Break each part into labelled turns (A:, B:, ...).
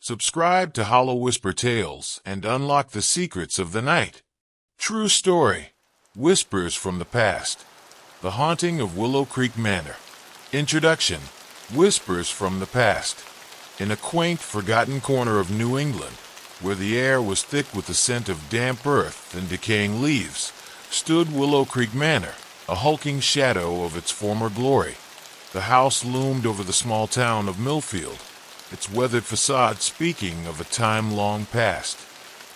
A: Subscribe to Hollow Whisper Tales and unlock the secrets of the night. True story. Whispers from the Past. The Haunting of Willow Creek Manor. Introduction. Whispers from the Past. In a quaint, forgotten corner of New England, where the air was thick with the scent of damp earth and decaying leaves, stood Willow Creek Manor, a hulking shadow of its former glory. The house loomed over the small town of Millfield, its weathered facade speaking of a time long past.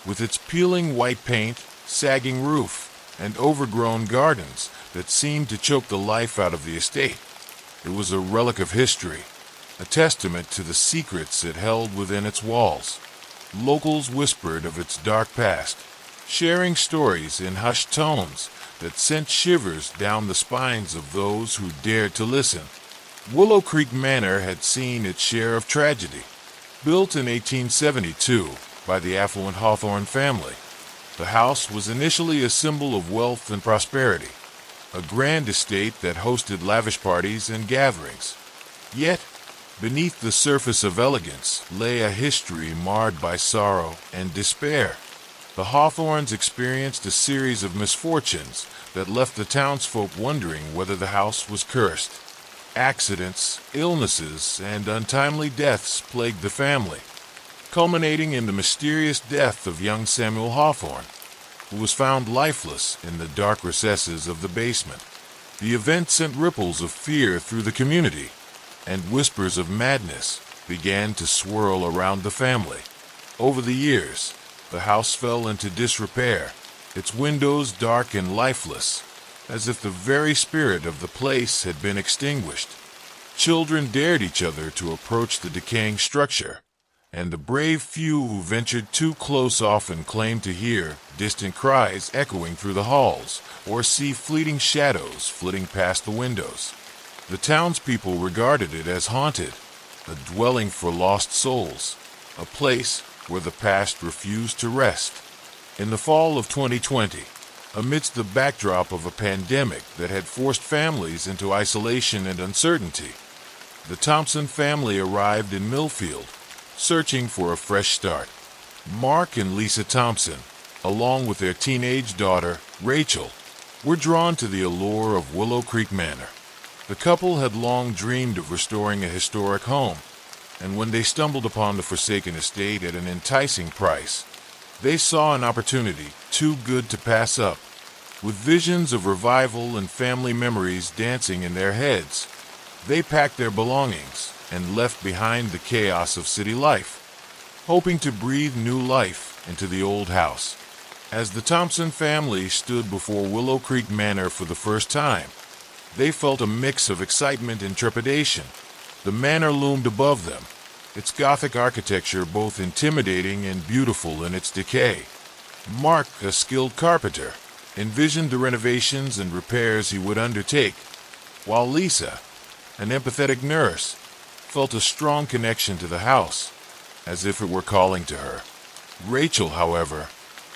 A: With its peeling white paint, sagging roof, and overgrown gardens that seemed to choke the life out of the estate, it was a relic of history, a testament to the secrets it held within its walls. Locals whispered of its dark past, sharing stories in hushed tones that sent shivers down the spines of those who dared to listen. Willow Creek Manor had seen its share of tragedy. Built in 1872 by the affluent Hawthorne family, the house was initially a symbol of wealth and prosperity, a grand estate that hosted lavish parties and gatherings. Yet, beneath the surface of elegance lay a history marred by sorrow and despair. The Hawthornes experienced a series of misfortunes that left the townsfolk wondering whether the house was cursed. Accidents, illnesses, and untimely deaths plagued the family, culminating in the mysterious death of young Samuel Hawthorne, who was found lifeless in the dark recesses of the basement. The event sent ripples of fear through the community, and whispers of madness began to swirl around the family. Over the years, the house fell into disrepair, its windows dark and lifeless, as if the very spirit of the place had been extinguished. Children dared each other to approach the decaying structure, and the brave few who ventured too close often claimed to hear distant cries echoing through the halls, or see fleeting shadows flitting past the windows. The townspeople regarded it as haunted, a dwelling for lost souls, a place where the past refused to rest. In the fall of 2020, amidst the backdrop of a pandemic that had forced families into isolation and uncertainty, the Thompson family arrived in Millfield, searching for a fresh start. Mark and Lisa Thompson, along with their teenage daughter, Rachel, were drawn to the allure of Willow Creek Manor. The couple had long dreamed of restoring a historic home, and when they stumbled upon the forsaken estate at an enticing price, they saw an opportunity too good to pass up. With visions of revival and family memories dancing in their heads, they packed their belongings and left behind the chaos of city life, hoping to breathe new life into the old house. As the Thompson family stood before Willow Creek Manor for the first time, they felt a mix of excitement and trepidation. The manor loomed above them, its Gothic architecture both intimidating and beautiful in its decay. Mark, a skilled carpenter, envisioned the renovations and repairs he would undertake, while Lisa, an empathetic nurse, felt a strong connection to the house, as if it were calling to her. Rachel, however,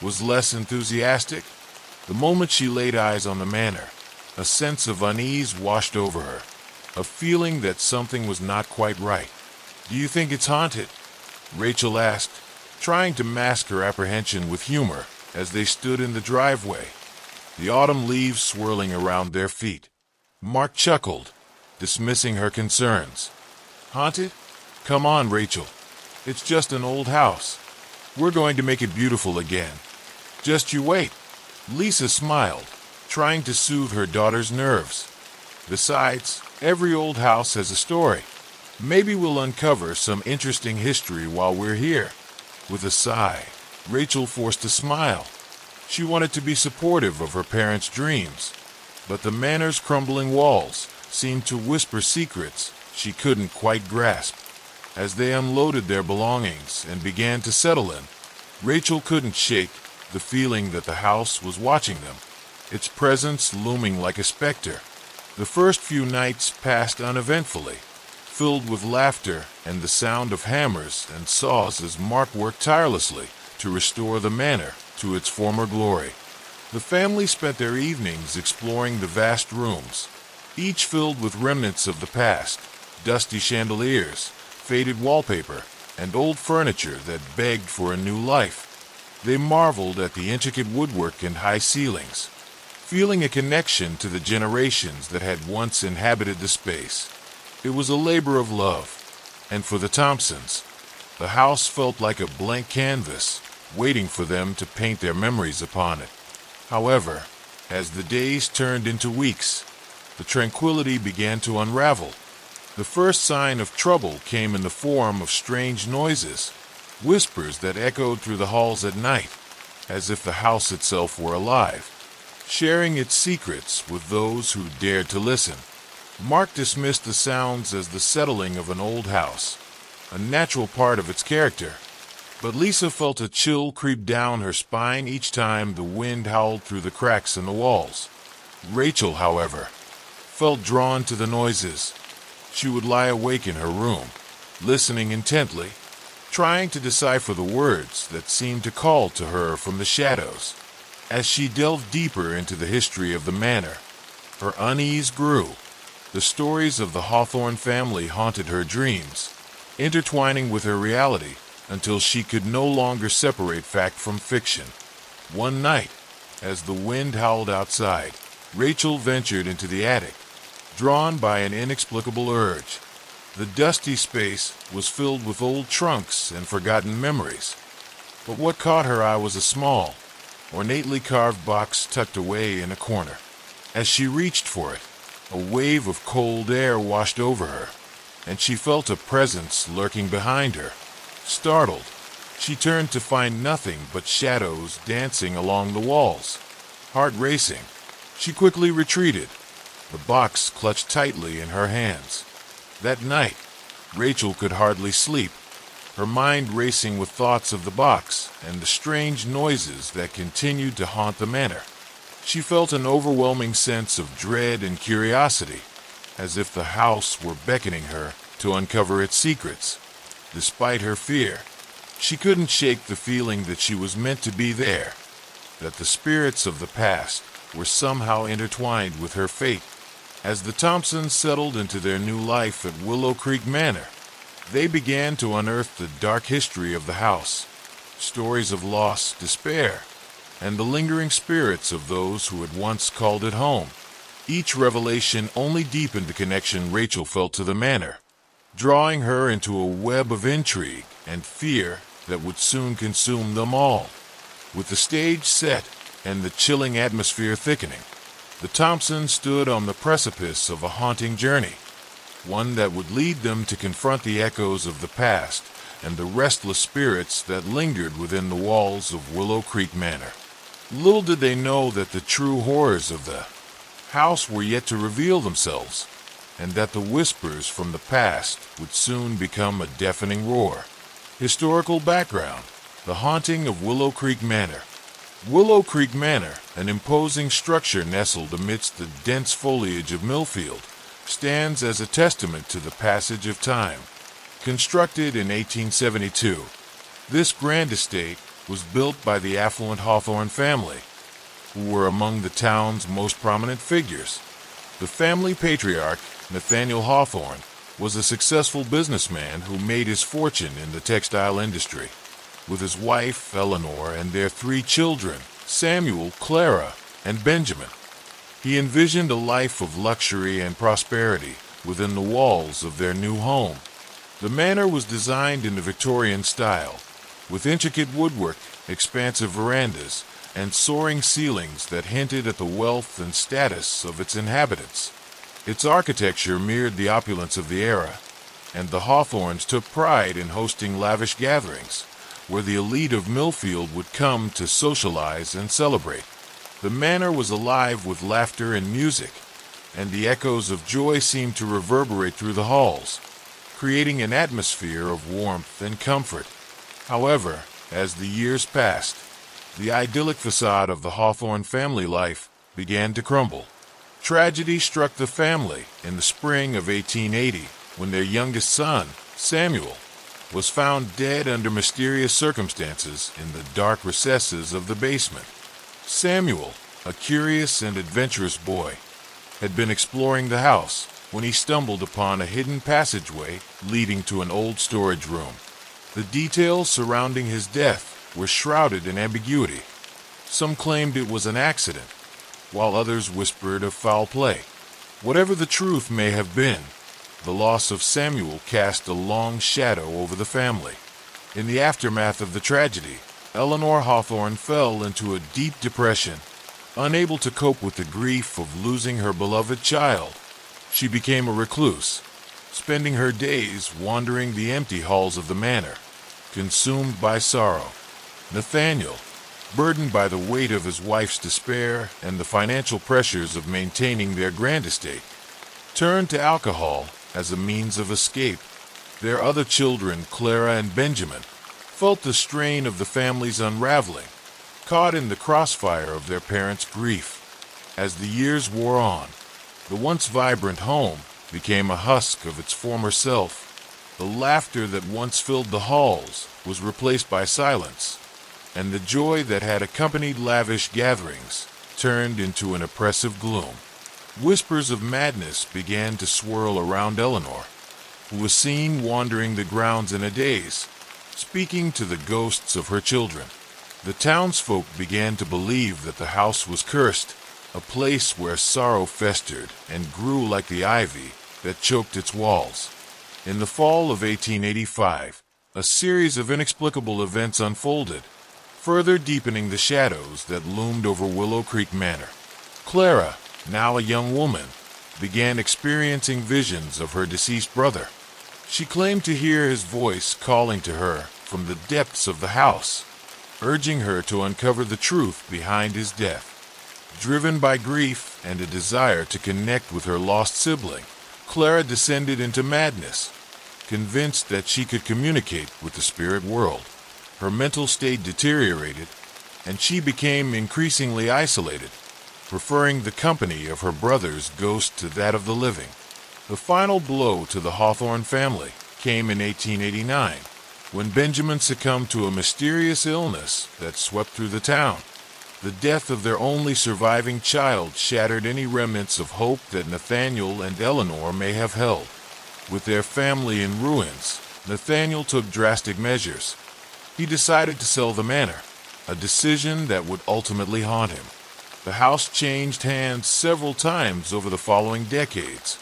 A: was less enthusiastic. The moment she laid eyes on the manor, a sense of unease washed over her, a feeling that something was not quite right. "Do you think it's haunted?" Rachel asked, trying to mask her apprehension with humor as they stood in the driveway, the autumn leaves swirling around their feet. Mark chuckled, dismissing her concerns. "Haunted? Come on, Rachel. It's just an old house. We're going to make it beautiful again. Just you wait." Lisa smiled, trying to soothe her daughter's nerves. "Besides, every old house has a story. Maybe we'll uncover some interesting history while we're here." With a sigh, Rachel forced a smile. She wanted to be supportive of her parents' dreams, but the manor's crumbling walls seemed to whisper secrets she couldn't quite grasp. As they unloaded their belongings and began to settle in, Rachel couldn't shake the feeling that the house was watching them, its presence looming like a specter. The first few nights passed uneventfully, filled with laughter and the sound of hammers and saws as Mark worked tirelessly to restore the manor to its former glory. The family spent their evenings exploring the vast rooms, each filled with remnants of the past, dusty chandeliers, faded wallpaper, and old furniture that begged for a new life. They marveled at the intricate woodwork and high ceilings, feeling a connection to the generations that had once inhabited the space. It was a labor of love, and for the Thompsons, the house felt like a blank canvas, waiting for them to paint their memories upon it. However, as the days turned into weeks, the tranquility began to unravel. The first sign of trouble came in the form of strange noises, whispers that echoed through the halls at night, as if the house itself were alive, sharing its secrets with those who dared to listen. Mark dismissed the sounds as the settling of an old house, a natural part of its character. But Lisa felt a chill creep down her spine each time the wind howled through the cracks in the walls. Rachel, however, felt drawn to the noises. She would lie awake in her room, listening intently, trying to decipher the words that seemed to call to her from the shadows. As she delved deeper into the history of the manor, her unease grew. The stories of the Hawthorne family haunted her dreams, intertwining with her reality until she could no longer separate fact from fiction. One night, as the wind howled outside, Rachel ventured into the attic, drawn by an inexplicable urge. The dusty space was filled with old trunks and forgotten memories. But what caught her eye was a small, ornately carved box tucked away in a corner. As she reached for it, a wave of cold air washed over her, and she felt a presence lurking behind her. Startled, she turned to find nothing but shadows dancing along the walls. Heart racing, she quickly retreated, the box clutched tightly in her hands. That night, Rachel could hardly sleep, her mind racing with thoughts of the box and the strange noises that continued to haunt the manor. She felt an overwhelming sense of dread and curiosity, as if the house were beckoning her to uncover its secrets. Despite her fear, she couldn't shake the feeling that she was meant to be there, that the spirits of the past were somehow intertwined with her fate. As the Thompsons settled into their new life at Willow Creek Manor, they began to unearth the dark history of the house, stories of loss, despair, and the lingering spirits of those who had once called it home. Each revelation only deepened the connection Rachel felt to the manor, drawing her into a web of intrigue and fear that would soon consume them all. With the stage set and the chilling atmosphere thickening, the Thompsons stood on the precipice of a haunting journey, one that would lead them to confront the echoes of the past and the restless spirits that lingered within the walls of Willow Creek Manor. Little did they know that the true horrors of the house were yet to reveal themselves, and that the whispers from the past would soon become a deafening roar. Historical background: the haunting of Willow Creek Manor. Willow Creek Manor, an imposing structure nestled amidst the dense foliage of Millfield, stands as a testament to the passage of time. Constructed in 1872, this grand estate was built by the affluent Hawthorne family, who were among the town's most prominent figures. The family patriarch, Nathaniel Hawthorne, was a successful businessman who made his fortune in the textile industry. With his wife, Eleanor, and their 3 children, Samuel, Clara, and Benjamin, he envisioned a life of luxury and prosperity within the walls of their new home. The manor was designed in the Victorian style, with intricate woodwork, expansive verandas, and soaring ceilings that hinted at the wealth and status of its inhabitants. Its architecture mirrored the opulence of the era, and the Hawthornes took pride in hosting lavish gatherings, where the elite of Millfield would come to socialize and celebrate. The manor was alive with laughter and music, and the echoes of joy seemed to reverberate through the halls, creating an atmosphere of warmth and comfort. However, as the years passed, the idyllic facade of the Hawthorne family life began to crumble. Tragedy struck the family in the spring of 1880 when their youngest son, Samuel, was found dead under mysterious circumstances in the dark recesses of the basement. Samuel, a curious and adventurous boy, had been exploring the house when he stumbled upon a hidden passageway leading to an old storage room. The details surrounding his death were shrouded in ambiguity. Some claimed it was an accident, while others whispered of foul play. Whatever the truth may have been, the loss of Samuel cast a long shadow over the family. In the aftermath of the tragedy, Eleanor Hawthorne fell into a deep depression, unable to cope with the grief of losing her beloved child. She became a recluse, spending her days wandering the empty halls of the manor, consumed by sorrow. Nathaniel, burdened by the weight of his wife's despair and the financial pressures of maintaining their grand estate, turned to alcohol as a means of escape. Their other children, Clara and Benjamin, felt the strain of the family's unraveling, caught in the crossfire of their parents' grief. As the years wore on, the once vibrant home became a husk of its former self. The laughter that once filled the halls was replaced by silence, and the joy that had accompanied lavish gatherings turned into an oppressive gloom. Whispers of madness began to swirl around Eleanor, who was seen wandering the grounds in a daze, speaking to the ghosts of her children. The townsfolk began to believe that the house was cursed, a place where sorrow festered and grew like the ivy that choked its walls. In the fall of 1885, a series of inexplicable events unfolded, further deepening the shadows that loomed over Willow Creek Manor. Clara, now a young woman, began experiencing visions of her deceased brother. She claimed to hear his voice calling to her from the depths of the house, urging her to uncover the truth behind his death. Driven by grief and a desire to connect with her lost sibling, Clara descended into madness, convinced that she could communicate with the spirit world. Her mental state deteriorated, and she became increasingly isolated, preferring the company of her brother's ghost to that of the living. The final blow to the Hawthorne family came in 1889, when Benjamin succumbed to a mysterious illness that swept through the town. The death of their only surviving child shattered any remnants of hope that Nathaniel and Eleanor may have held. With their family in ruins, Nathaniel took drastic measures. He decided to sell the manor, a decision that would ultimately haunt him. The house changed hands several times over the following decades,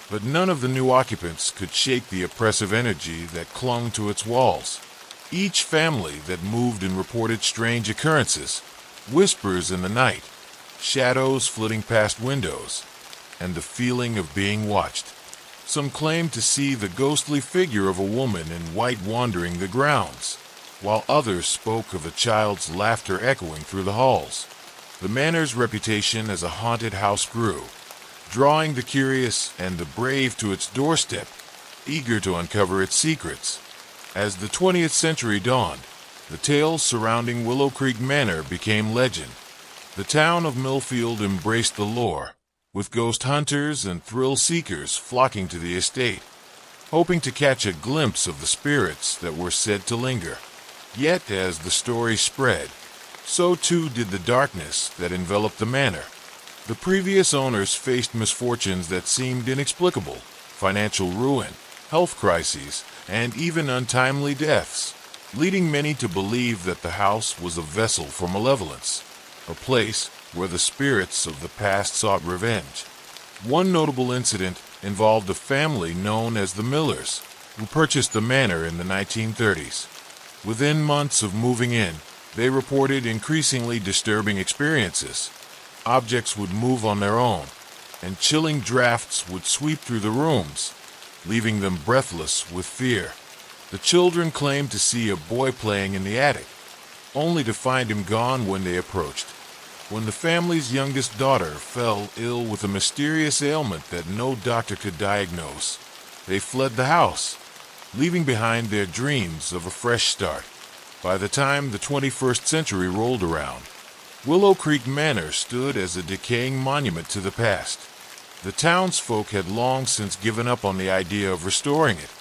A: but none of the new occupants could shake the oppressive energy that clung to its walls. Each family that moved in reported strange occurrences, whispers in the night, shadows flitting past windows, and the feeling of being watched. Some claimed to see the ghostly figure of a woman in white wandering the grounds, while others spoke of a child's laughter echoing through the halls. The manor's reputation as a haunted house grew, drawing the curious and the brave to its doorstep, eager to uncover its secrets. As the 20th century dawned, the tales surrounding Willow Creek Manor became legend. The town of Millfield embraced the lore, with ghost hunters and thrill seekers flocking to the estate, hoping to catch a glimpse of the spirits that were said to linger. Yet as the story spread, so too did the darkness that enveloped the manor. The previous owners faced misfortunes that seemed inexplicable: financial ruin, health crises, and even untimely deaths, leading many to believe that the house was a vessel for malevolence, a place where the spirits of the past sought revenge. One notable incident involved a family known as the Millers, who purchased the manor in the 1930s. Within months of moving in, they reported increasingly disturbing experiences. Objects would move on their own, and chilling drafts would sweep through the rooms, leaving them breathless with fear. The children claimed to see a boy playing in the attic, only to find him gone when they approached. When the family's youngest daughter fell ill with a mysterious ailment that no doctor could diagnose, they fled the house, leaving behind their dreams of a fresh start. By the time the 21st century rolled around, Willow Creek Manor stood as a decaying monument to the past. The townsfolk had long since given up on the idea of restoring it,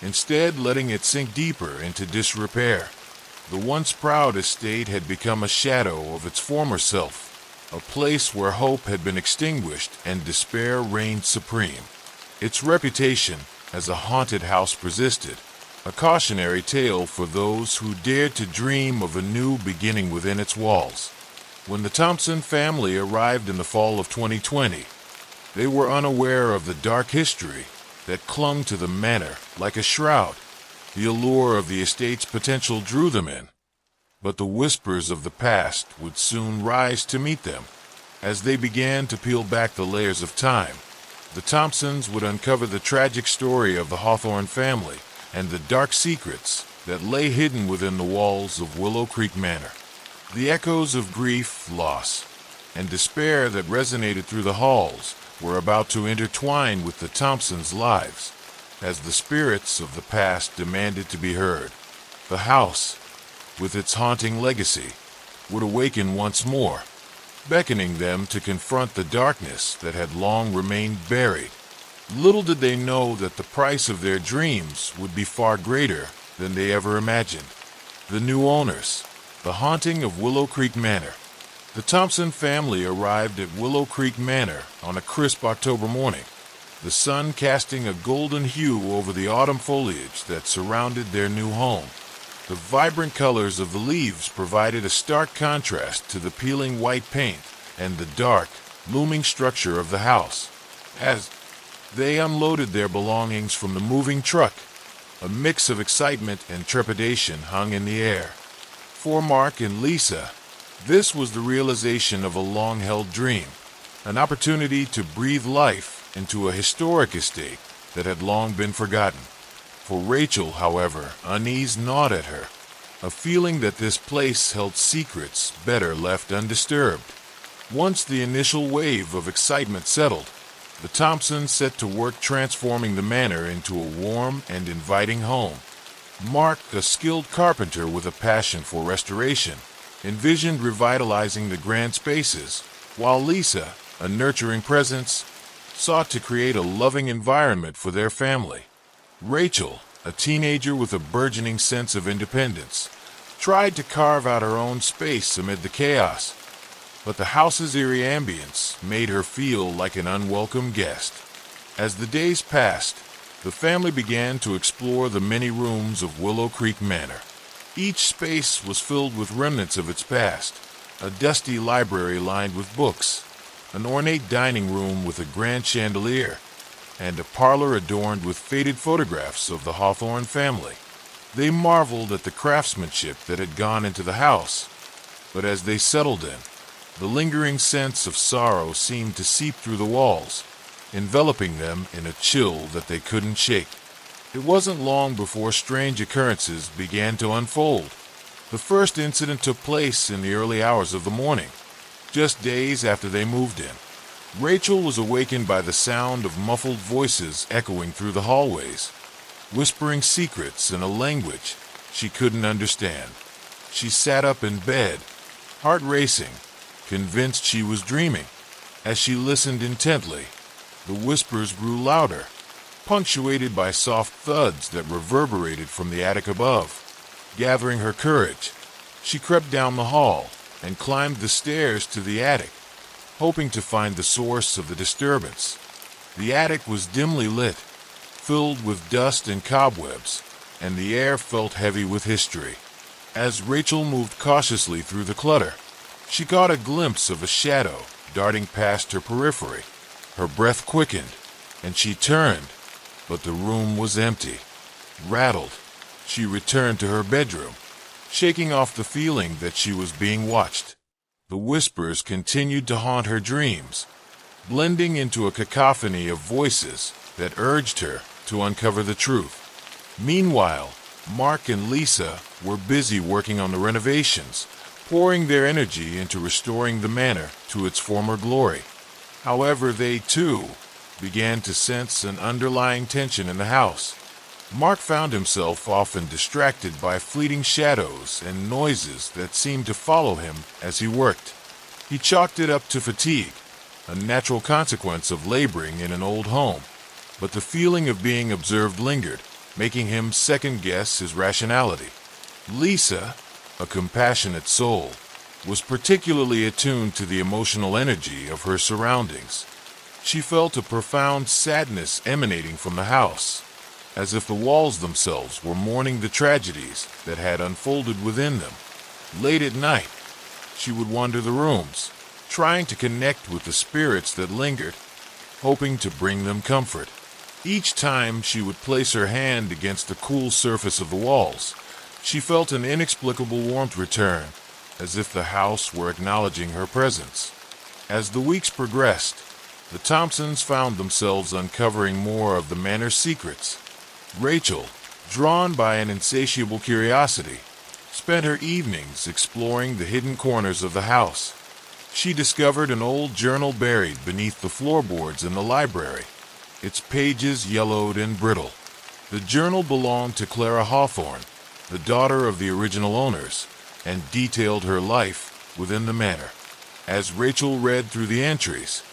A: instead letting it sink deeper into disrepair. The once proud estate had become a shadow of its former self, a place where hope had been extinguished and despair reigned supreme. Its reputation as a haunted house persisted, a cautionary tale for those who dare to dream of a new beginning within its walls. When the Thompson family arrived in the fall of 2020, they were unaware of the dark history that clung to the manor like a shroud. The allure of the estate's potential drew them in, but the whispers of the past would soon rise to meet them. As they began to peel back the layers of time, the Thompsons would uncover the tragic story of the Hawthorne family and the dark secrets that lay hidden within the walls of Willow Creek Manor. The echoes of grief, loss, and despair that resonated through the halls were about to intertwine with the Thompsons' lives as the spirits of the past demanded to be heard. The house, with its haunting legacy, would awaken once more, beckoning them to confront the darkness that had long remained buried. Little did they know that the price of their dreams would be far greater than they ever imagined. The new owners, the haunting of Willow Creek Manor. The Thompson family arrived at Willow Creek Manor on a crisp October morning, the sun casting a golden hue over the autumn foliage that surrounded their new home. The vibrant colors of the leaves provided a stark contrast to the peeling white paint and the dark, looming structure of the house. As they unloaded their belongings from the moving truck, a mix of excitement and trepidation hung in the air. For Mark and Lisa, this was the realization of a long-held dream, an opportunity to breathe life into a historic estate that had long been forgotten. For Rachel, however, unease gnawed at her, a feeling that this place held secrets better left undisturbed. Once the initial wave of excitement settled, the Thompsons set to work transforming the manor into a warm and inviting home. Mark, a skilled carpenter with a passion for restoration, envisioned revitalizing the grand spaces, while Lisa, a nurturing presence, sought to create a loving environment for their family. Rachel, a teenager with a burgeoning sense of independence, tried to carve out her own space amid the chaos, but the house's eerie ambience made her feel like an unwelcome guest. As the days passed, the family began to explore the many rooms of Willow Creek Manor. Each space was filled with remnants of its past, a dusty library lined with books, an ornate dining room with a grand chandelier, and a parlor adorned with faded photographs of the Hawthorne family. They marveled at the craftsmanship that had gone into the house, but as they settled in, the lingering sense of sorrow seemed to seep through the walls, enveloping them in a chill that they couldn't shake. It wasn't long before strange occurrences began to unfold. The first incident took place in the early hours of the morning, just days after they moved in. Rachel was awakened by the sound of muffled voices echoing through the hallways, whispering secrets in a language she couldn't understand. She sat up in bed, heart racing, convinced she was dreaming. As she listened intently, the whispers grew louder, punctuated by soft thuds that reverberated from the attic above. Gathering her courage, she crept down the hall and climbed the stairs to the attic, hoping to find the source of the disturbance. The attic was dimly lit, filled with dust and cobwebs, and the air felt heavy with history. As Rachel moved cautiously through the clutter, she caught a glimpse of a shadow darting past her periphery. Her breath quickened, and she turned, but the room was empty. Rattled, she returned to her bedroom, shaking off the feeling that she was being watched. The whispers continued to haunt her dreams, blending into a cacophony of voices that urged her to uncover the truth. Meanwhile, Mark and Lisa were busy working on the renovations, pouring their energy into restoring the manor to its former glory. However, they, too, began to sense an underlying tension in the house. Mark found himself often distracted by fleeting shadows and noises that seemed to follow him as he worked. He chalked it up to fatigue, a natural consequence of laboring in an old home, but the feeling of being observed lingered, making him second-guess his rationality. Lisa, a compassionate soul, was particularly attuned to the emotional energy of her surroundings. She felt a profound sadness emanating from the house, as if the walls themselves were mourning the tragedies that had unfolded within them. Late at night, she would wander the rooms, trying to connect with the spirits that lingered, hoping to bring them comfort. Each time she would place her hand against the cool surface of the walls, she felt an inexplicable warmth return, as if the house were acknowledging her presence. As the weeks progressed, the Thompsons found themselves uncovering more of the manor's secrets. Rachel, drawn by an insatiable curiosity, spent her evenings exploring the hidden corners of the house. She discovered an old journal buried beneath the floorboards in the library, its pages yellowed and brittle. The journal belonged to Clara Hawthorne, the daughter of the original owners, and detailed her life within the manor. As Rachel read through the entries,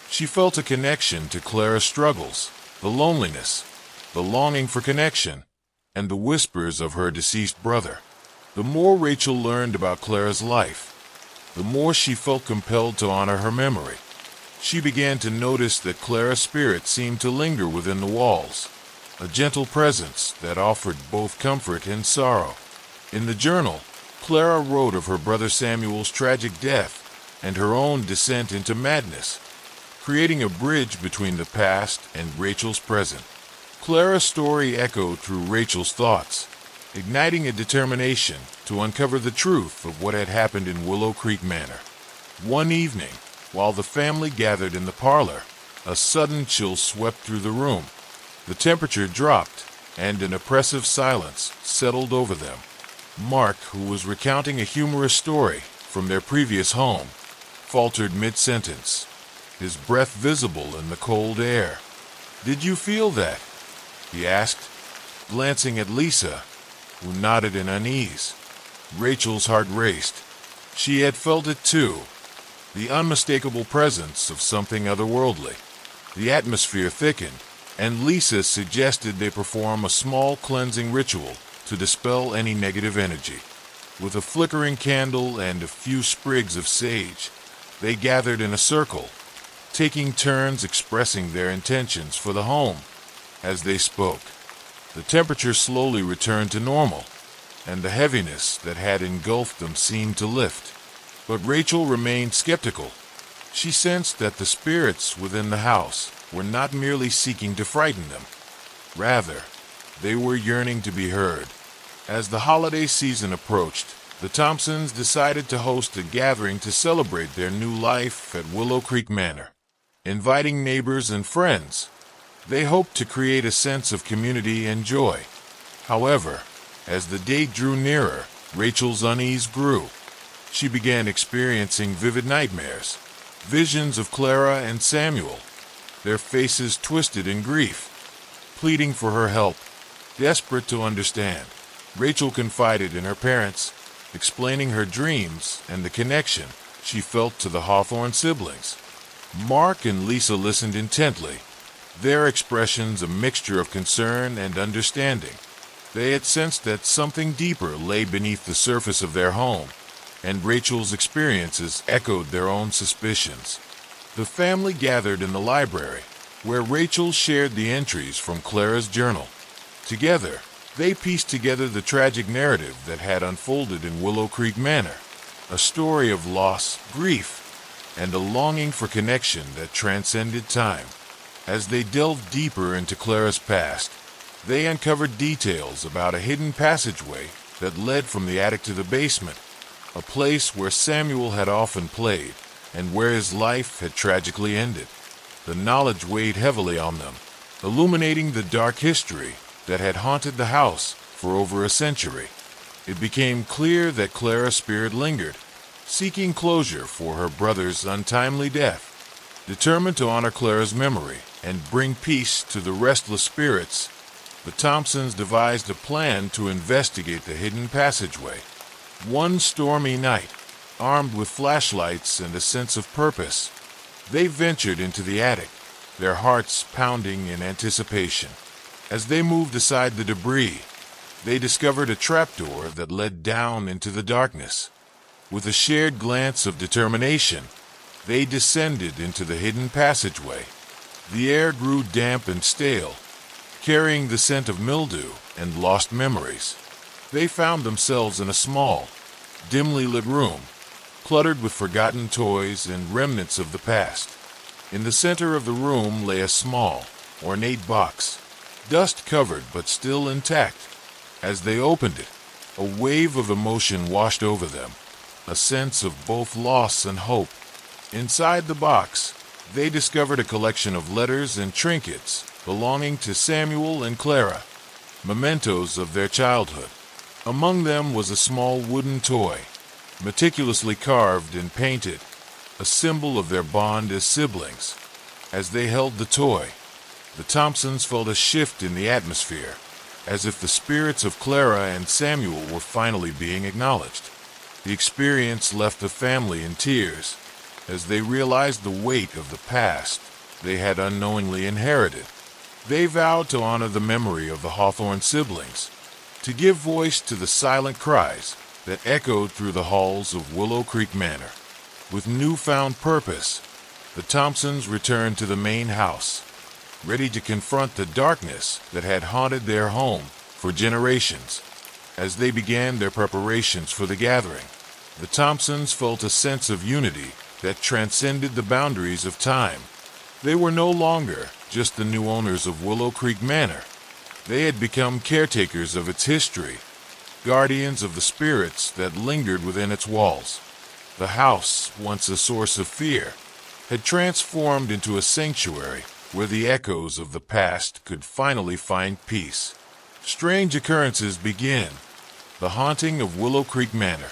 A: she felt a connection to Clara's struggles, the loneliness, the longing for connection, and the whispers of her deceased brother. The more Rachel learned about Clara's life, the more she felt compelled to honor her memory. She began to notice that Clara's spirit seemed to linger within the walls, a gentle presence that offered both comfort and sorrow. In the journal, Clara wrote of her brother Samuel's tragic death and her own descent into madness, creating a bridge between the past and Rachel's present. Clara's story echoed through Rachel's thoughts, igniting a determination to uncover the truth of what had happened in Willow Creek Manor. One evening, while the family gathered in the parlor, a sudden chill swept through the room. The temperature dropped, and an oppressive silence settled over them. Mark, who was recounting a humorous story from their previous home, faltered mid-sentence, his breath visible in the cold air. "Did you feel that?" he asked, glancing at Lisa, who nodded in unease. Rachel's heart raced. She had felt it too, the unmistakable presence of something otherworldly. The atmosphere thickened, and Lisa suggested they perform a small cleansing ritual to dispel any negative energy. With a flickering candle and a few sprigs of sage, they gathered in a circle, taking turns expressing their intentions for the home. As they spoke, the temperature slowly returned to normal, and the heaviness that had engulfed them seemed to lift. But Rachel remained skeptical. She sensed that the spirits within the house were not merely seeking to frighten them. Rather, they were yearning to be heard. As the holiday season approached, the Thompsons decided to host a gathering to celebrate their new life at Willow Creek Manor. Inviting neighbors and friends, they hoped to create a sense of community and joy. However, as the date drew nearer, Rachel's unease grew. She began experiencing vivid nightmares, visions of Clara and Samuel, their faces twisted in grief, pleading for her help. Desperate to understand, Rachel confided in her parents, explaining her dreams and the connection she felt to the Hawthorne siblings. Mark and Lisa listened intently, their expressions a mixture of concern and understanding. They had sensed that something deeper lay beneath the surface of their home, and Rachel's experiences echoed their own suspicions. The family gathered in the library, where Rachel shared the entries from Clara's journal. Together, they pieced together the tragic narrative that had unfolded in Willow Creek Manor, a story of loss, grief, and a longing for connection that transcended time. As they delved deeper into Clara's past, they uncovered details about a hidden passageway that led from the attic to the basement, a place where Samuel had often played and where his life had tragically ended. The knowledge weighed heavily on them, illuminating the dark history that had haunted the house for over a century. It became clear that Clara's spirit lingered, seeking closure for her brother's untimely death. Determined to honor Clara's memory and bring peace to the restless spirits, the Thompsons devised a plan to investigate the hidden passageway. One stormy night, armed with flashlights and a sense of purpose, they ventured into the attic, their hearts pounding in anticipation. As they moved aside the debris, they discovered a trapdoor that led down into the darkness. With a shared glance of determination, they descended into the hidden passageway. The air grew damp and stale, carrying the scent of mildew and lost memories. They found themselves in a small, dimly lit room, cluttered with forgotten toys and remnants of the past. In the center of the room lay a small, ornate box, dust-covered but still intact. As they opened it, a wave of emotion washed over them, a sense of both loss and hope. Inside the box, they discovered a collection of letters and trinkets belonging to Samuel and Clara, mementos of their childhood. Among them was a small wooden toy, meticulously carved and painted, a symbol of their bond as siblings. As they held the toy, the Thompsons felt a shift in the atmosphere, as if the spirits of Clara and Samuel were finally being acknowledged. The experience left the family in tears, as they realized the weight of the past they had unknowingly inherited. They vowed to honor the memory of the Hawthorne siblings, to give voice to the silent cries that echoed through the halls of Willow Creek Manor. With newfound purpose, the Thompsons returned to the main house, ready to confront the darkness that had haunted their home for generations. As they began their preparations for the gathering, the Thompsons felt a sense of unity that transcended the boundaries of time. They were no longer just the new owners of Willow Creek Manor. They had become caretakers of its history, guardians of the spirits that lingered within its walls. The house, once a source of fear, had transformed into a sanctuary where the echoes of the past could finally find peace. Strange occurrences begin. The haunting of Willow Creek Manor.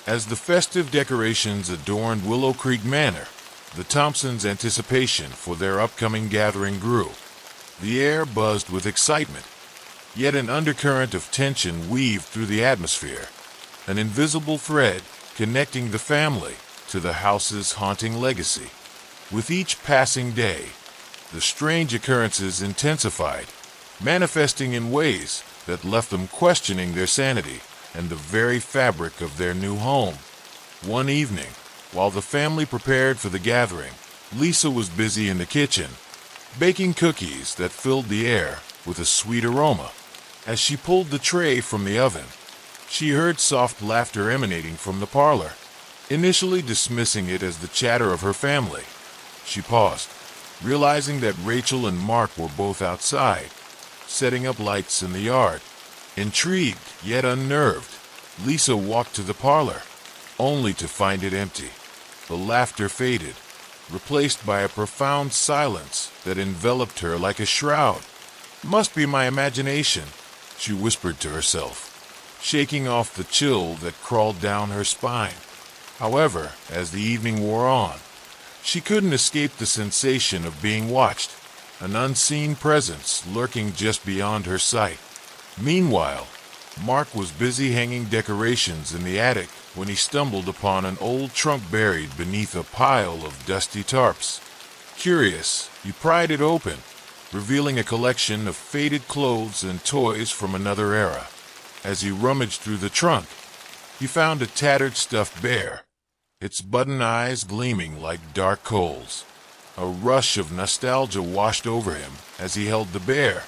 A: As the festive decorations adorned Willow Creek Manor, the Thompsons' anticipation for their upcoming gathering grew. The air buzzed with excitement, yet an undercurrent of tension weaved through the atmosphere, an invisible thread connecting the family to the house's haunting legacy. With each passing day, the strange occurrences intensified, manifesting in ways that left them questioning their sanity and the very fabric of their new home. One evening, while the family prepared for the gathering, Lisa was busy in the kitchen, baking cookies that filled the air with a sweet aroma. As she pulled the tray from the oven, she heard soft laughter emanating from the parlor. Initially dismissing it as the chatter of her family, she paused, realizing that Rachel and Mark were both outside, setting up lights in the yard. Intrigued, yet unnerved, Lisa walked to the parlor, only to find it empty. The laughter faded, replaced by a profound silence that enveloped her like a shroud. "Must be my imagination," she whispered to herself, shaking off the chill that crawled down her spine. However, as the evening wore on, she couldn't escape the sensation of being watched, an unseen presence lurking just beyond her sight. Meanwhile, Mark was busy hanging decorations in the attic when he stumbled upon an old trunk buried beneath a pile of dusty tarps. Curious, he pried it open, revealing a collection of faded clothes and toys from another era. As he rummaged through the trunk, he found a tattered stuffed bear, its button eyes gleaming like dark coals. A rush of nostalgia washed over him as he held the bear,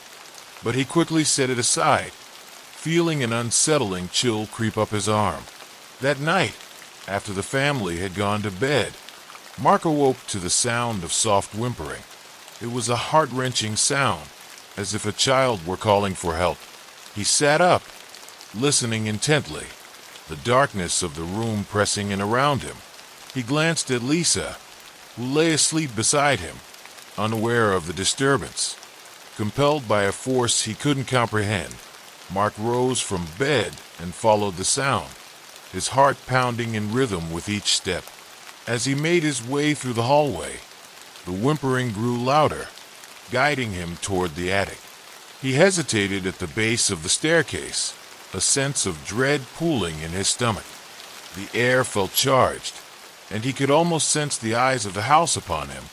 A: but he quickly set it aside, feeling an unsettling chill creep up his arm. That night, after the family had gone to bed, Mark awoke to the sound of soft whimpering. It was a heart-wrenching sound, as if a child were calling for help. He sat up, listening intently, the darkness of the room pressing in around him. He glanced at Lisa, who lay asleep beside him, unaware of the disturbance. Compelled by a force he couldn't comprehend, Mark rose from bed and followed the sound, his heart pounding in rhythm with each step. As he made his way through the hallway, the whimpering grew louder, guiding him toward the attic. He hesitated at the base of the staircase, a sense of dread pooling in his stomach. The air felt charged, and he could almost sense the eyes of the house upon him,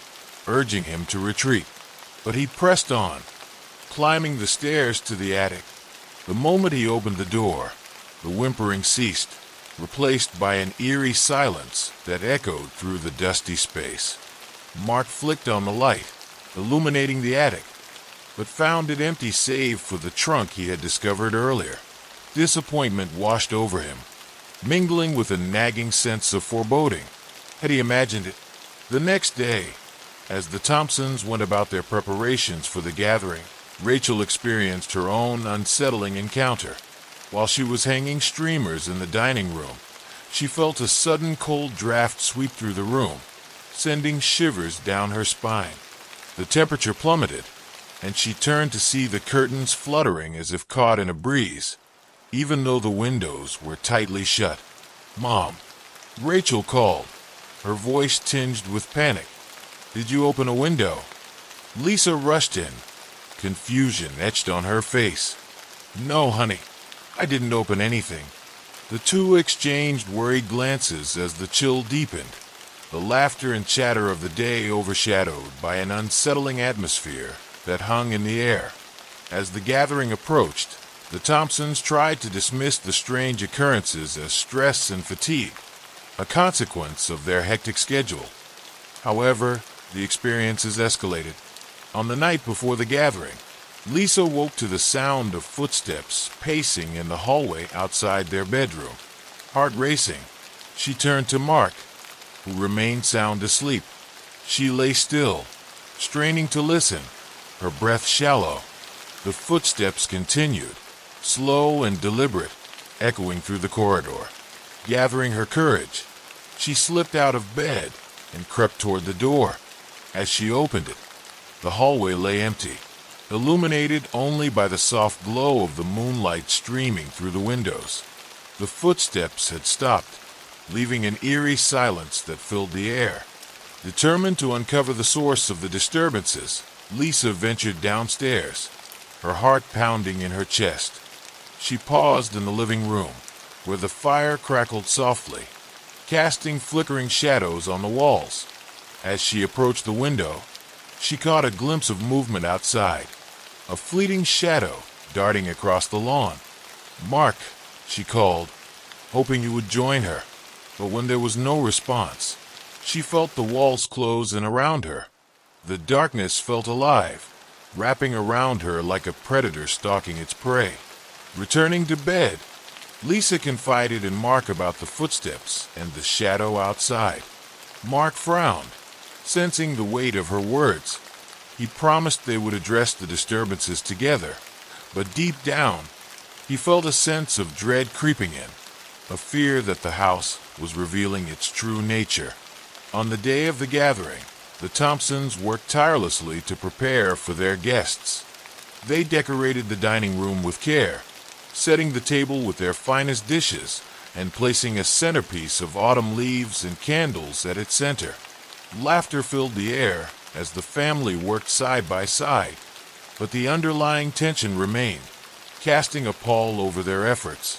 A: urging him to retreat. But he pressed on, climbing the stairs to the attic. The moment he opened the door, the whimpering ceased, replaced by an eerie silence that echoed through the dusty space. Mark flicked on the light, illuminating the attic. but found it empty save for the trunk he had discovered earlier. Disappointment washed over him, mingling with a nagging sense of foreboding. Had he imagined it? The next day, as the Thompsons went about their preparations for the gathering, Rachel experienced her own unsettling encounter. While she was hanging streamers in the dining room, she felt a sudden cold draft sweep through the room, sending shivers down her spine. The temperature plummeted, and she turned to see the curtains fluttering as if caught in a breeze, even though the windows were tightly shut. "Mom," Rachel called, her voice tinged with panic. "Did you open a window?" Lisa rushed in, confusion etched on her face. "No, honey, I didn't open anything." The two exchanged worried glances as the chill deepened, the laughter and chatter of the day overshadowed by an unsettling atmosphere that hung in the air. As the gathering approached, the Thompsons tried to dismiss the strange occurrences as stress and fatigue, a consequence of their hectic schedule. However, the experiences escalated. On the night before the gathering, Lisa woke to the sound of footsteps pacing in the hallway outside their bedroom. Heart racing, she turned to Mark, who remained sound asleep. She lay still, straining to listen, her breath shallow. The footsteps continued, slow and deliberate, echoing through the corridor. Gathering her courage, she slipped out of bed and crept toward the door. As she opened it, the hallway lay empty, illuminated only by the soft glow of the moonlight streaming through the windows. The footsteps had stopped, leaving an eerie silence that filled the air. Determined to uncover the source of the disturbances, Lisa ventured downstairs, her heart pounding in her chest. She paused in the living room, where the fire crackled softly, casting flickering shadows on the walls. As she approached the window, she caught a glimpse of movement outside, a fleeting shadow darting across the lawn. "Mark," she called, hoping he would join her. But when there was no response, she felt the walls close in around her. The darkness felt alive, wrapping around her like a predator stalking its prey. Returning to bed, Lisa confided in Mark about the footsteps and the shadow outside. Mark frowned, sensing the weight of her words. He promised they would address the disturbances together, but deep down, he felt a sense of dread creeping in, a fear that the house was revealing its true nature. On the day of the gathering, the Thompsons worked tirelessly to prepare for their guests. They decorated the dining room with care, setting the table with their finest dishes and placing a centerpiece of autumn leaves and candles at its center. Laughter filled the air as the family worked side by side, but the underlying tension remained, casting a pall over their efforts.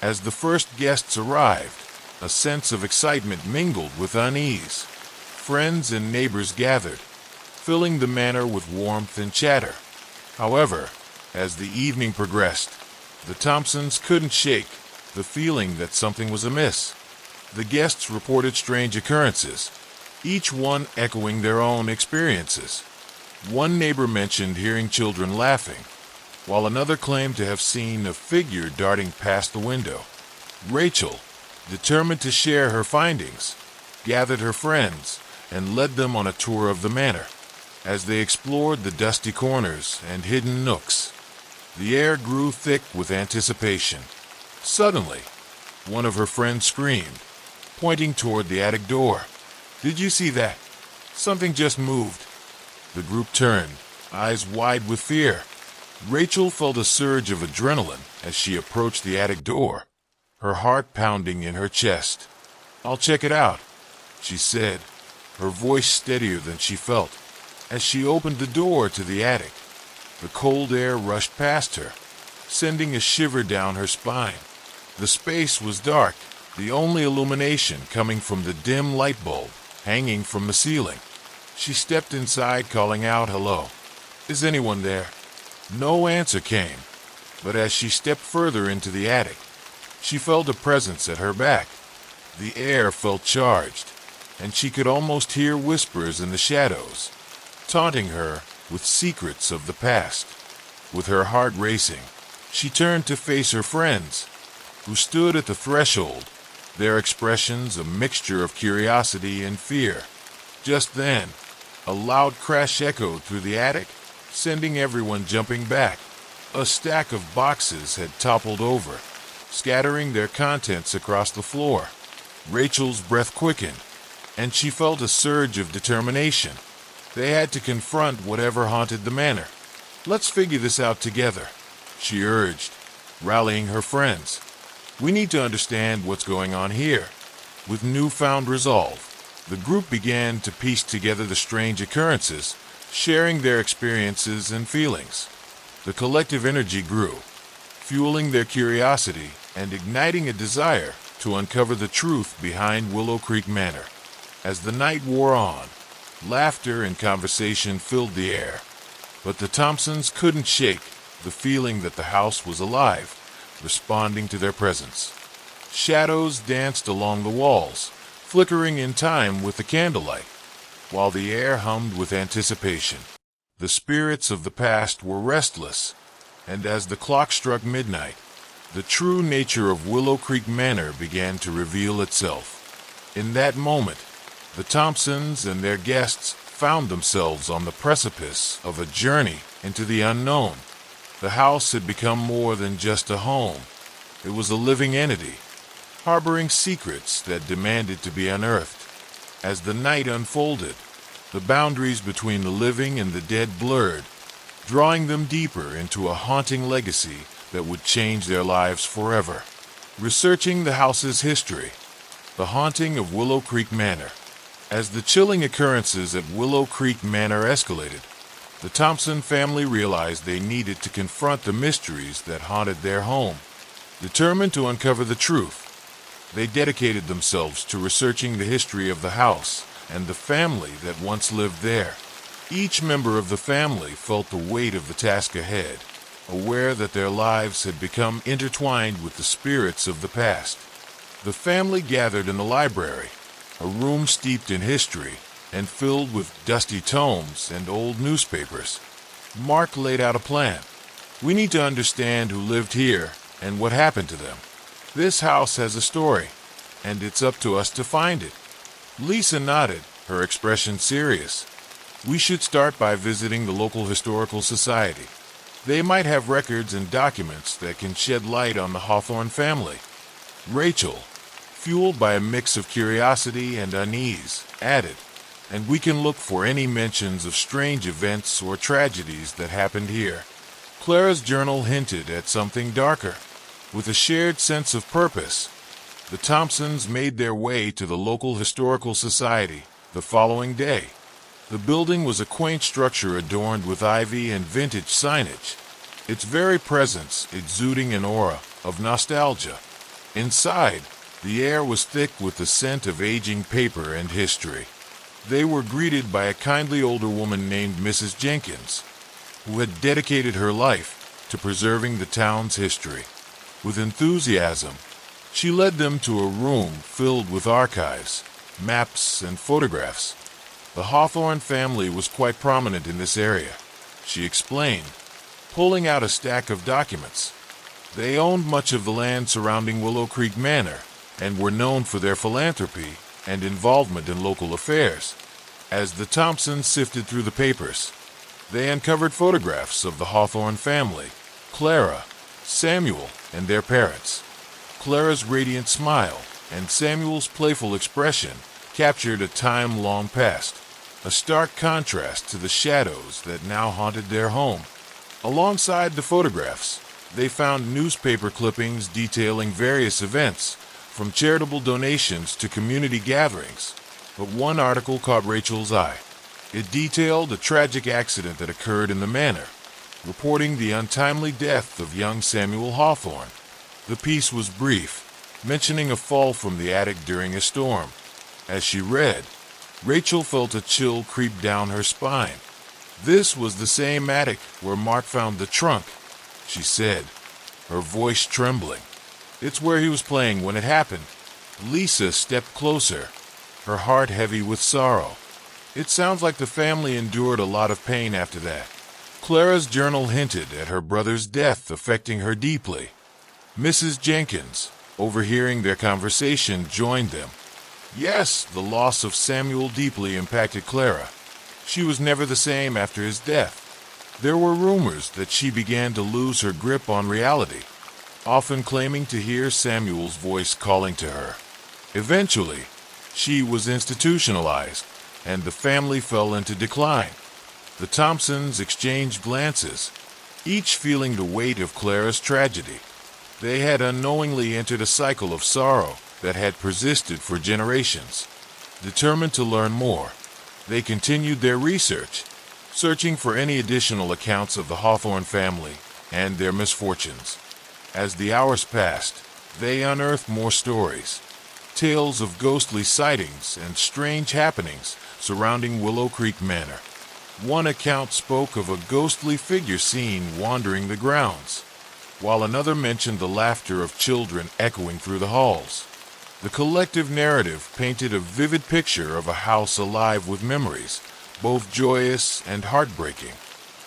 A: As the first guests arrived, a sense of excitement mingled with unease. Friends and neighbors gathered, filling the manor with warmth and chatter. However, as the evening progressed, the Thompsons couldn't shake the feeling that something was amiss. The guests reported strange occurrences, each one echoing their own experiences. One neighbor mentioned hearing children laughing, while another claimed to have seen a figure darting past the window. Rachel, determined to share her findings, gathered her friends and led them on a tour of the manor. As they explored the dusty corners and hidden nooks, the air grew thick with anticipation. Suddenly, one of her friends screamed, pointing toward the attic door. "Did you see that? Something just moved." The group turned, eyes wide with fear. Rachel felt a surge of adrenaline as she approached the attic door, her heart pounding in her chest. "I'll check it out," she said, her voice steadier than she felt. As she opened the door to the attic, the cold air rushed past her, sending a shiver down her spine. The space was dark, the only illumination coming from the dim light bulb hanging from the ceiling. She stepped inside, calling out, "Hello. Is anyone there?" No answer came, but as she stepped further into the attic, she felt a presence at her back. The air felt charged, and she could almost hear whispers in the shadows, taunting her with secrets of the past. With her heart racing, she turned to face her friends, who stood at the threshold, their expressions a mixture of curiosity and fear. Just then, a loud crash echoed through the attic, sending everyone jumping back. A stack of boxes had toppled over, scattering their contents across the floor. Rachel's breath quickened, and she felt a surge of determination. They had to confront whatever haunted the manor. "Let's figure this out together," she urged, rallying her friends. "We need to understand what's going on here." With newfound resolve, the group began to piece together the strange occurrences, sharing their experiences and feelings. The collective energy grew, fueling their curiosity and igniting a desire to uncover the truth behind Willow Creek Manor. As the night wore on, laughter and conversation filled the air, but the Thompsons couldn't shake the feeling that the house was alive, responding to their presence. Shadows danced along the walls, flickering in time with the candlelight, while the air hummed with anticipation. The spirits of the past were restless, and as the clock struck midnight, the true nature of Willow Creek Manor began to reveal itself. In that moment, the Thompsons and their guests found themselves on the precipice of a journey into the unknown. The house had become more than just a home. It was a living entity, harboring secrets that demanded to be unearthed. As the night unfolded, the boundaries between the living and the dead blurred, drawing them deeper into a haunting legacy that would change their lives forever. Researching the house's history, the haunting of Willow Creek Manor. As the chilling occurrences at Willow Creek Manor escalated, the Thompson family realized they needed to confront the mysteries that haunted their home. Determined to uncover the truth, they dedicated themselves to researching the history of the house and the family that once lived there. Each member of the family felt the weight of the task ahead, aware that their lives had become intertwined with the spirits of the past. The family gathered in the library, a room steeped in history and filled with dusty tomes and old newspapers. Mark laid out a plan. "We need to understand who lived here and what happened to them. This house has a story, and it's up to us to find it." Lisa nodded, her expression serious. "We should start by visiting the local historical society. They might have records and documents that can shed light on the Hawthorne family." Rachel, fueled by a mix of curiosity and unease, added, "And we can look for any mentions of strange events or tragedies that happened here." Clara's journal hinted at something darker. With a shared sense of purpose, the Thompsons made their way to the local historical society the following day. The building was a quaint structure adorned with ivy and vintage signage, its very presence exuding an aura of nostalgia. Inside, the air was thick with the scent of aging paper and history. They were greeted by a kindly older woman named Mrs. Jenkins, who had dedicated her life to preserving the town's history. With enthusiasm, she led them to a room filled with archives, maps, and photographs. The Hawthorne family was quite prominent in this area, she explained, pulling out a stack of documents. They owned much of the land surrounding Willow Creek Manor and were known for their philanthropy and involvement in local affairs. As the Thompsons sifted through the papers, they uncovered photographs of the Hawthorne family, Clara, Samuel, and their parents. Clara's radiant smile and Samuel's playful expression captured a time long past, a stark contrast to the shadows that now haunted their home. Alongside the photographs, they found newspaper clippings detailing various events, from charitable donations to community gatherings. But one article caught Rachel's eye. It detailed a tragic accident that occurred in the manor, reporting the untimely death of young Samuel Hawthorne. The piece was brief, mentioning a fall from the attic during a storm. As she read, Rachel felt a chill creep down her spine. "This was the same attic where Mark found the trunk," she said, her voice trembling. "It's where he was playing when it happened." Lisa stepped closer, her heart heavy with sorrow. It sounds like the family endured a lot of pain after that. Clara's journal hinted at her brother's death affecting her deeply. Mrs. Jenkins, overhearing their conversation, joined them. Yes, the loss of Samuel deeply impacted Clara. She was never the same after his death. There were rumors that she began to lose her grip on reality, often claiming to hear Samuel's voice calling to her. Eventually, she was institutionalized, and the family fell into decline. The Thompsons exchanged glances, each feeling the weight of Clara's tragedy. They had unknowingly entered a cycle of sorrow that had persisted for generations. Determined to learn more, they continued their research, searching for any additional accounts of the Hawthorne family and their misfortunes. As the hours passed, they unearthed more stories, tales of ghostly sightings and strange happenings surrounding Willow Creek Manor. One account spoke of a ghostly figure seen wandering the grounds, while another mentioned the laughter of children echoing through the halls. The collective narrative painted a vivid picture of a house alive with memories, both joyous and heartbreaking.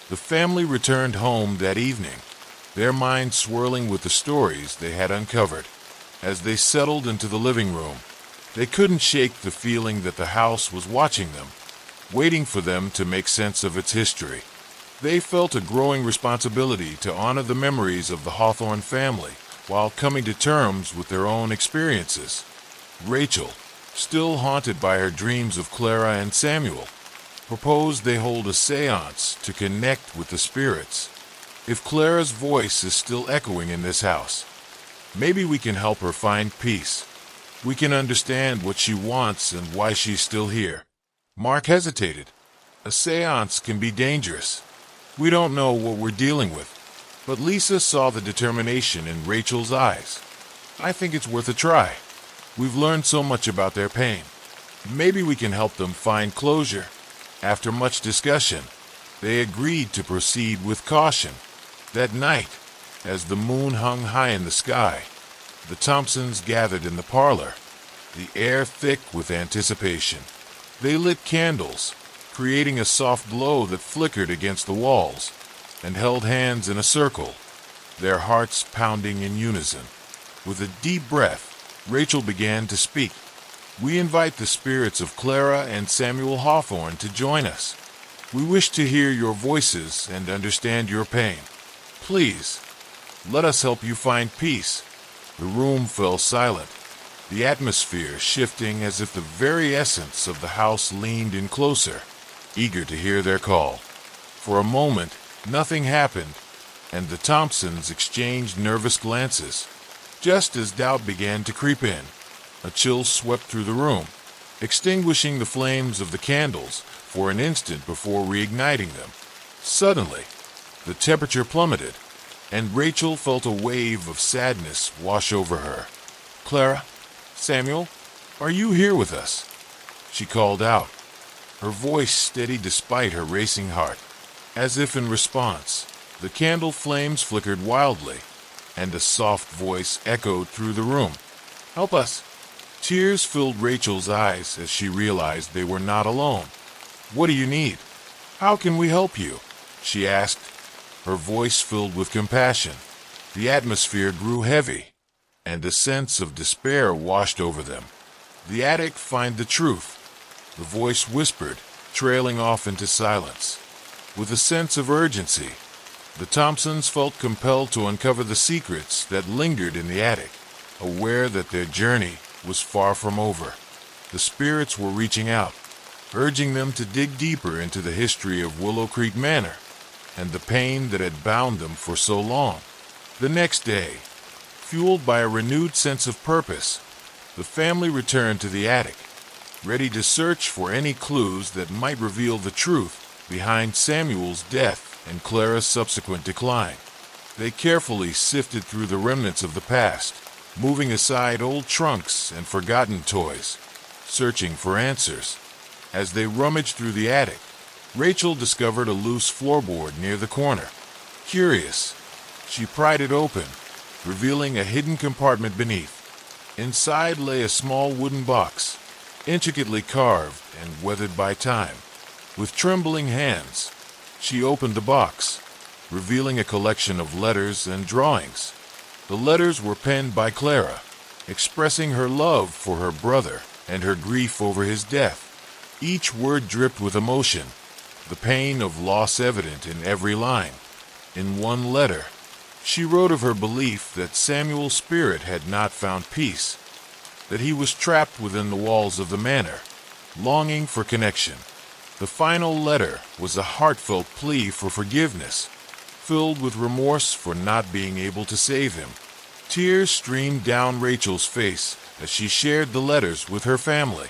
A: The family returned home that evening, their minds swirling with the stories they had uncovered. As they settled into the living room, they couldn't shake the feeling that the house was watching them, waiting for them to make sense of its history. They felt a growing responsibility to honor the memories of the Hawthorne family while coming to terms with their own experiences. Rachel, still haunted by her dreams of Clara and Samuel, proposed they hold a seance to connect with the spirits. If Clara's voice is still echoing in this house, maybe we can help her find peace. We can understand what she wants and why she's still here. Mark hesitated. A seance can be dangerous. We don't know what we're dealing with. But Lisa saw the determination in Rachel's eyes. I think it's worth a try. We've learned so much about their pain. Maybe we can help them find closure. After much discussion, they agreed to proceed with caution. That night, as the moon hung high in the sky, the Thompsons gathered in the parlor, the air thick with anticipation. They lit candles, creating a soft glow that flickered against the walls, and held hands in a circle, their hearts pounding in unison. With a deep breath, Rachel began to speak. We invite the spirits of Clara and Samuel Hawthorne to join us. We wish to hear your voices and understand your pain. Please, let us help you find peace. The room fell silent, the atmosphere shifting as if the very essence of the house leaned in closer, eager to hear their call. For a moment, nothing happened, and the Thompsons exchanged nervous glances. Just as doubt began to creep in, a chill swept through the room, extinguishing the flames of the candles for an instant before reigniting them. Suddenly, the temperature plummeted, and Rachel felt a wave of sadness wash over her. Clara, Samuel, are you here with us? She called out, her voice steady despite her racing heart. As if in response, the candle flames flickered wildly, and a soft voice echoed through the room. Help us! Tears filled Rachel's eyes as she realized they were not alone. What do you need? How can we help you? She asked, her voice filled with compassion. The atmosphere grew heavy, and a sense of despair washed over them. The attic, find the truth, the voice whispered, trailing off into silence. With a sense of urgency, the Thompsons felt compelled to uncover the secrets that lingered in the attic, aware that their journey was far from over. The spirits were reaching out, urging them to dig deeper into the history of Willow Creek Manor and the pain that had bound them for so long. The next day, fueled by a renewed sense of purpose, the family returned to the attic, ready to search for any clues that might reveal the truth behind Samuel's death and Clara's subsequent decline. They carefully sifted through the remnants of the past, moving aside old trunks and forgotten toys, searching for answers. As they rummaged through the attic, Rachel discovered a loose floorboard near the corner. Curious, she pried it open, revealing a hidden compartment beneath. Inside lay a small wooden box, intricately carved and weathered by time. With trembling hands, she opened the box, revealing a collection of letters and drawings. The letters were penned by Clara, expressing her love for her brother and her grief over his death. Each word dripped with emotion, the pain of loss evident in every line. In one letter, she wrote of her belief that Samuel's spirit had not found peace, that he was trapped within the walls of the manor, longing for connection. The final letter was a heartfelt plea for forgiveness, filled with remorse for not being able to save him. Tears streamed down Rachel's face as she shared the letters with her family.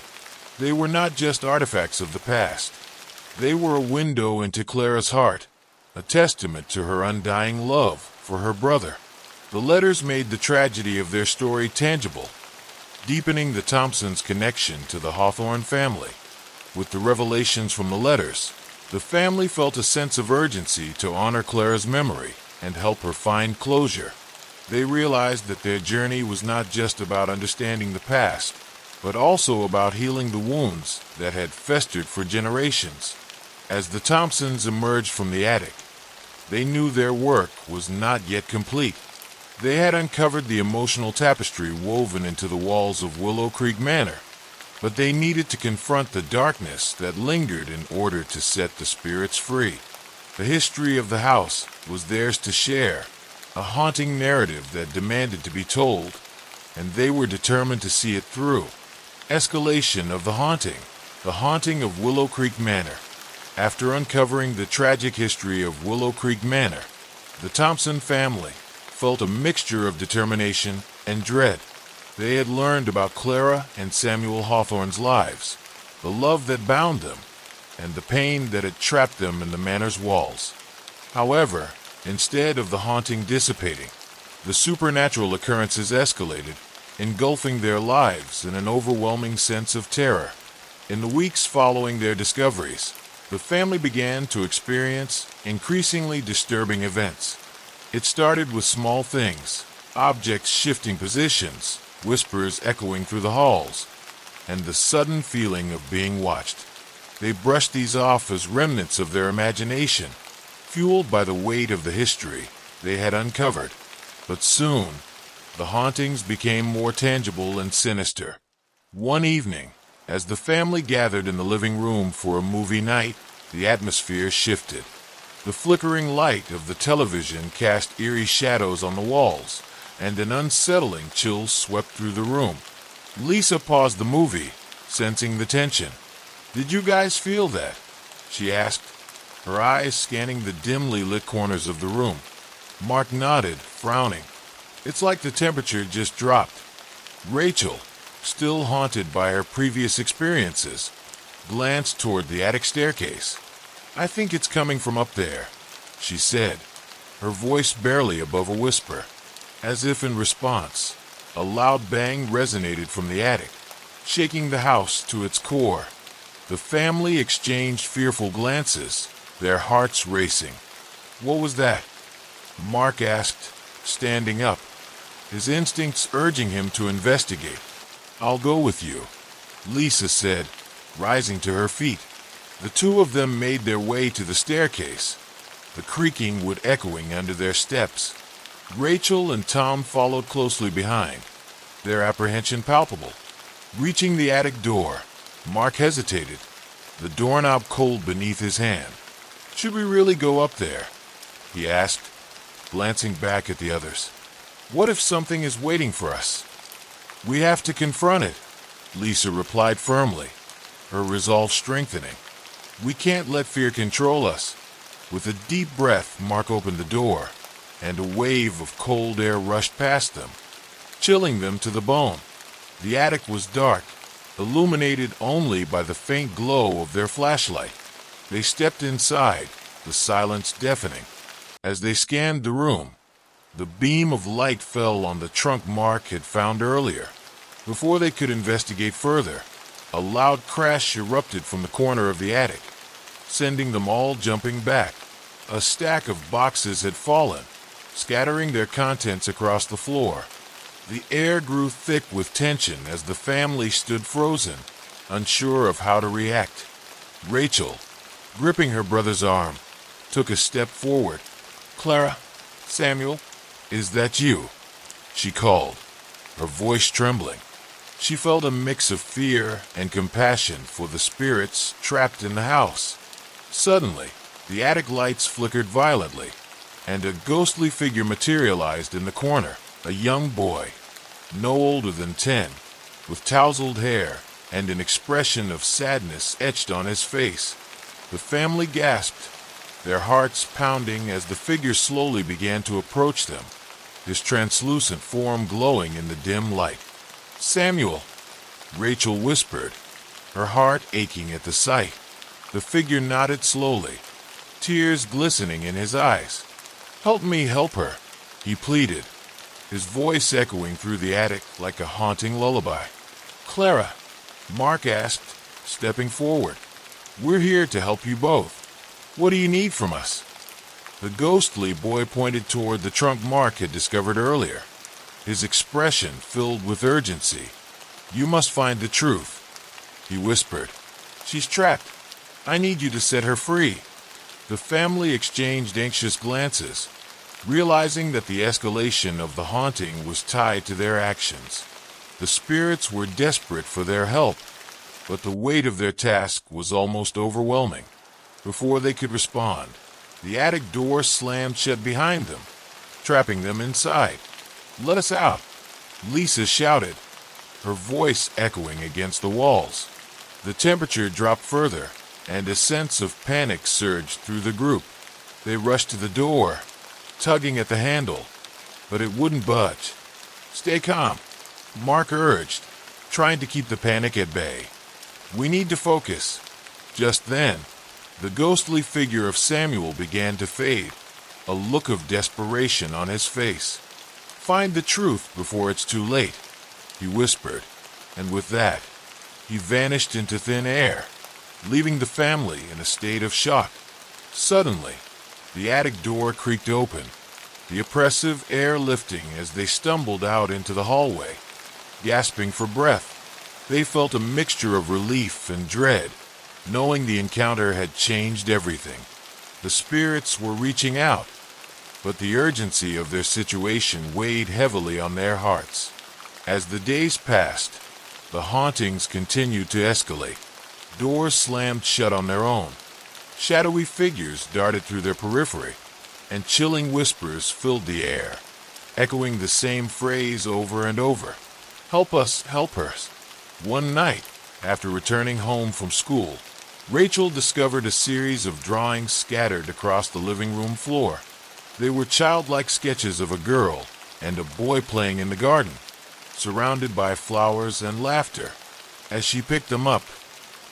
A: They were not just artifacts of the past. They were a window into Clara's heart, a testament to her undying love for her brother. The letters made the tragedy of their story tangible, deepening the Thompsons' connection to the Hawthorne family. With the revelations from the letters, the family felt a sense of urgency to honor Clara's memory and help her find closure. They realized that their journey was not just about understanding the past, but also about healing the wounds that had festered for generations. As the Thompsons emerged from the attic, they knew their work was not yet complete. They had uncovered the emotional tapestry woven into the walls of Willow Creek Manor, but they needed to confront the darkness that lingered in order to set the spirits free. The history of the house was theirs to share, a haunting narrative that demanded to be told, and they were determined to see it through. Escalation of the haunting of Willow Creek Manor. After uncovering the tragic history of Willow Creek Manor, the Thompson family felt a mixture of determination and dread. They had learned about Clara and Samuel Hawthorne's lives, the love that bound them, and the pain that had trapped them in the manor's walls. However, instead of the haunting dissipating, the supernatural occurrences escalated, engulfing their lives in an overwhelming sense of terror. In the weeks following their discoveries, the family began to experience increasingly disturbing events. It started with small things, objects shifting positions, whispers echoing through the halls, and the sudden feeling of being watched. They brushed these off as remnants of their imagination, fueled by the weight of the history they had uncovered. But soon, the hauntings became more tangible and sinister. One evening, as the family gathered in the living room for a movie night, the atmosphere shifted. The flickering light of the television cast eerie shadows on the walls, and an unsettling chill swept through the room. Lisa paused the movie, sensing the tension. "Did you guys feel that?" she asked, her eyes scanning the dimly lit corners of the room. Mark nodded, frowning. "It's like the temperature just dropped." Rachel, still haunted by her previous experiences, glanced toward the attic staircase. "I think it's coming from up there," she said, her voice barely above a whisper. As if in response, a loud bang resonated from the attic, shaking the house to its core. The family exchanged fearful glances, their hearts racing. "What was that?" Mark asked, standing up, his instincts urging him to investigate. "I'll go with you," Lisa said, rising to her feet. The two of them made their way to the staircase, the creaking wood echoing under their steps. Rachel and Tom followed closely behind, their apprehension palpable. Reaching the attic door, Mark hesitated, the doorknob cold beneath his hand. "Should we really go up there?" he asked, glancing back at the others. "What if something is waiting for us?" "We have to confront it," Lisa replied firmly, her resolve strengthening. "We can't let fear control us." With a deep breath, Mark opened the door, and a wave of cold air rushed past them, chilling them to the bone. The attic was dark, illuminated only by the faint glow of their flashlight. They stepped inside, the silence deafening. As they scanned the room, the beam of light fell on the trunk Mark had found earlier. Before they could investigate further, a loud crash erupted from the corner of the attic, sending them all jumping back. A stack of boxes had fallen, scattering their contents across the floor. The air grew thick with tension as the family stood frozen, unsure of how to react. Rachel, gripping her brother's arm, took a step forward. "Clara, Samuel, is that you?" she called, her voice trembling. She felt a mix of fear and compassion for the spirits trapped in the house. Suddenly, the attic lights flickered violently, and a ghostly figure materialized in the corner. A young boy, no older than 10, with tousled hair and an expression of sadness etched on his face. The family gasped, their hearts pounding as the figure slowly began to approach them, his translucent form glowing in the dim light. "Samuel," Rachel whispered, her heart aching at the sight. The figure nodded slowly, tears glistening in his eyes. "Help me help her," he pleaded, his voice echoing through the attic like a haunting lullaby. "Clara," Mark asked, stepping forward, "we're here to help you both. What do you need from us?" The ghostly boy pointed toward the trunk Mark had discovered earlier, his expression filled with urgency. "You must find the truth," he whispered. "She's trapped. I need you to set her free." The family exchanged anxious glances, realizing that the escalation of the haunting was tied to their actions. The spirits were desperate for their help, but the weight of their task was almost overwhelming. Before they could respond, the attic door slammed shut behind them, trapping them inside. "Let us out," Lisa shouted, her voice echoing against the walls. The temperature dropped further, and a sense of panic surged through the group. They rushed to the door, tugging at the handle, but it wouldn't budge. "Stay calm," Mark urged, trying to keep the panic at bay. "We need to focus." Just then, the ghostly figure of Samuel began to fade, a look of desperation on his face. "Find the truth before it's too late," he whispered, and with that, he vanished into thin air, leaving the family in a state of shock. Suddenly, the attic door creaked open, the oppressive air lifting as they stumbled out into the hallway. Gasping for breath, they felt a mixture of relief and dread, knowing the encounter had changed everything. The spirits were reaching out, but the urgency of their situation weighed heavily on their hearts. As the days passed, the hauntings continued to escalate. Doors slammed shut on their own. Shadowy figures darted through their periphery, and chilling whispers filled the air, echoing the same phrase over and over. "Help us, help her." One night, after returning home from school, Rachel discovered a series of drawings scattered across the living room floor. They were childlike sketches of a girl and a boy playing in the garden, surrounded by flowers and laughter. As she picked them up,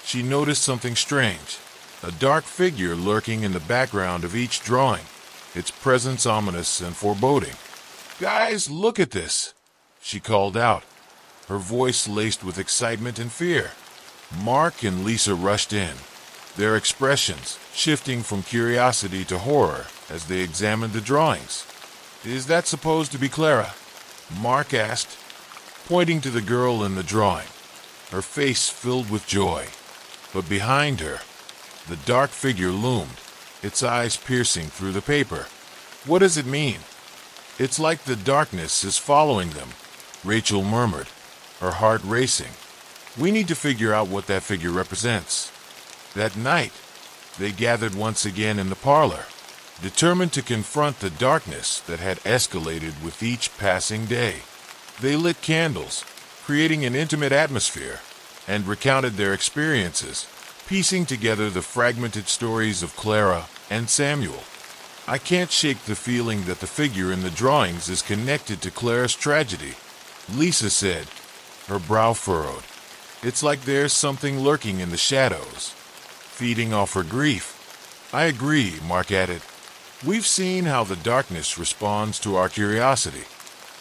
A: she noticed something strange, a dark figure lurking in the background of each drawing, its presence ominous and foreboding. "Guys, look at this," she called out, her voice laced with excitement and fear. Mark and Lisa rushed in, their expressions shifting from curiosity to horror as they examined the drawings. "Is that supposed to be Clara?" Mark asked, pointing to the girl in the drawing, her face filled with joy. But behind her, the dark figure loomed, its eyes piercing through the paper. "What does it mean?" "It's like the darkness is following them," Rachel murmured, her heart racing. "We need to figure out what that figure represents." That night, they gathered once again in the parlor, determined to confront the darkness that had escalated with each passing day. They lit candles, creating an intimate atmosphere, and recounted their experiences, piecing together the fragmented stories of Clara and Samuel. "I can't shake the feeling that the figure in the drawings is connected to Clara's tragedy," Lisa said, her brow furrowed. "It's like there's something lurking in the shadows, feeding off her grief." "I agree," Mark added. "We've seen how the darkness responds to our curiosity.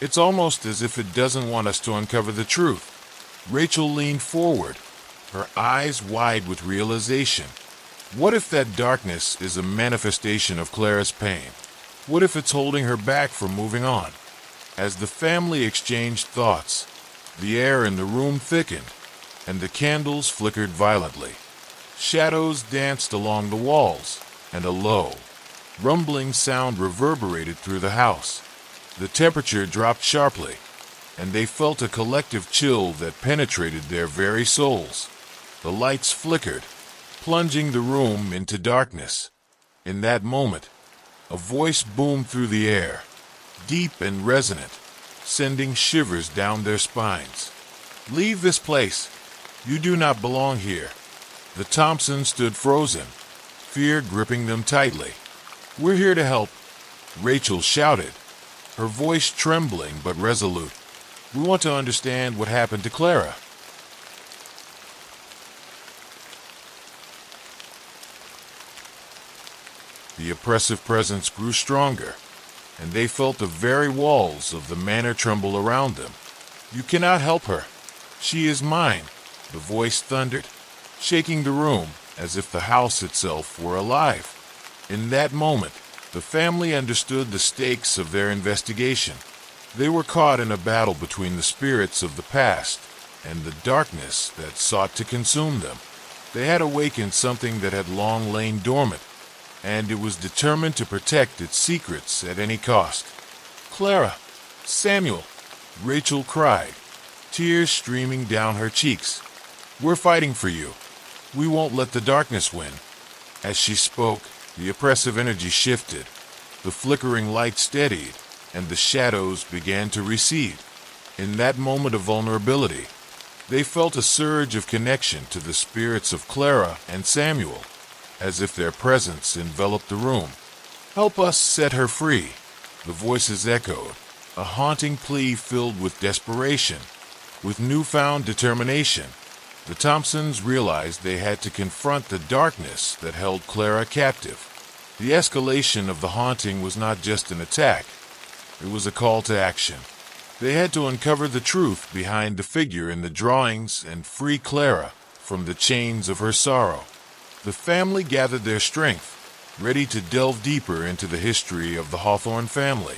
A: It's almost as if it doesn't want us to uncover the truth." Rachel leaned forward, her eyes wide with realization. What if that darkness is a manifestation of Clara's pain? What if it's holding her back from moving on? As the family exchanged thoughts, the air in the room thickened, and the candles flickered violently. Shadows danced along the walls, and a low, rumbling sound reverberated through the house. The temperature dropped sharply, and they felt a collective chill that penetrated their very souls. The lights flickered, plunging the room into darkness. In that moment, a voice boomed through the air, deep and resonant, sending shivers down their spines. "Leave this place. You do not belong here." The Thompsons stood frozen, fear gripping them tightly. "We're here to help," Rachel shouted, her voice trembling but resolute. "We want to understand what happened to Clara." The oppressive presence grew stronger, and they felt the very walls of the manor tremble around them. "You cannot help her. She is mine," the voice thundered, shaking the room as if the house itself were alive. In that moment, the family understood the stakes of their investigation. They were caught in a battle between the spirits of the past and the darkness that sought to consume them. They had awakened something that had long lain dormant, and it was determined to protect its secrets at any cost. "Clara! Samuel!" Rachel cried, tears streaming down her cheeks. "We're fighting for you. We won't let the darkness win." As she spoke, the oppressive energy shifted, the flickering light steadied, and the shadows began to recede. In that moment of vulnerability, they felt a surge of connection to the spirits of Clara and Samuel, as if their presence enveloped the room. "Help us set her free," the voices echoed, a haunting plea filled with desperation. With newfound determination, the Thompsons realized they had to confront the darkness that held Clara captive. The escalation of the haunting was not just an attack, it was a call to action. They had to uncover the truth behind the figure in the drawings and free Clara from the chains of her sorrow. The family gathered their strength, ready to delve deeper into the history of the Hawthorne family.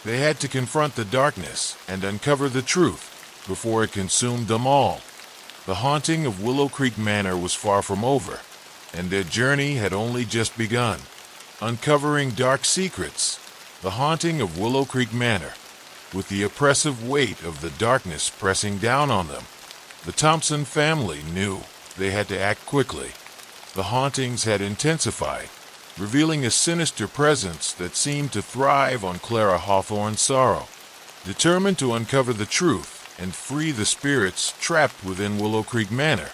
A: They had to confront the darkness and uncover the truth before it consumed them all. The haunting of Willow Creek Manor was far from over, and their journey had only just begun. Uncovering dark secrets, the haunting of Willow Creek Manor, with the oppressive weight of the darkness pressing down on them. The Thompson family knew they had to act quickly. The hauntings had intensified, revealing a sinister presence that seemed to thrive on Clara Hawthorne's sorrow. Determined to uncover the truth and free the spirits trapped within Willow Creek Manor,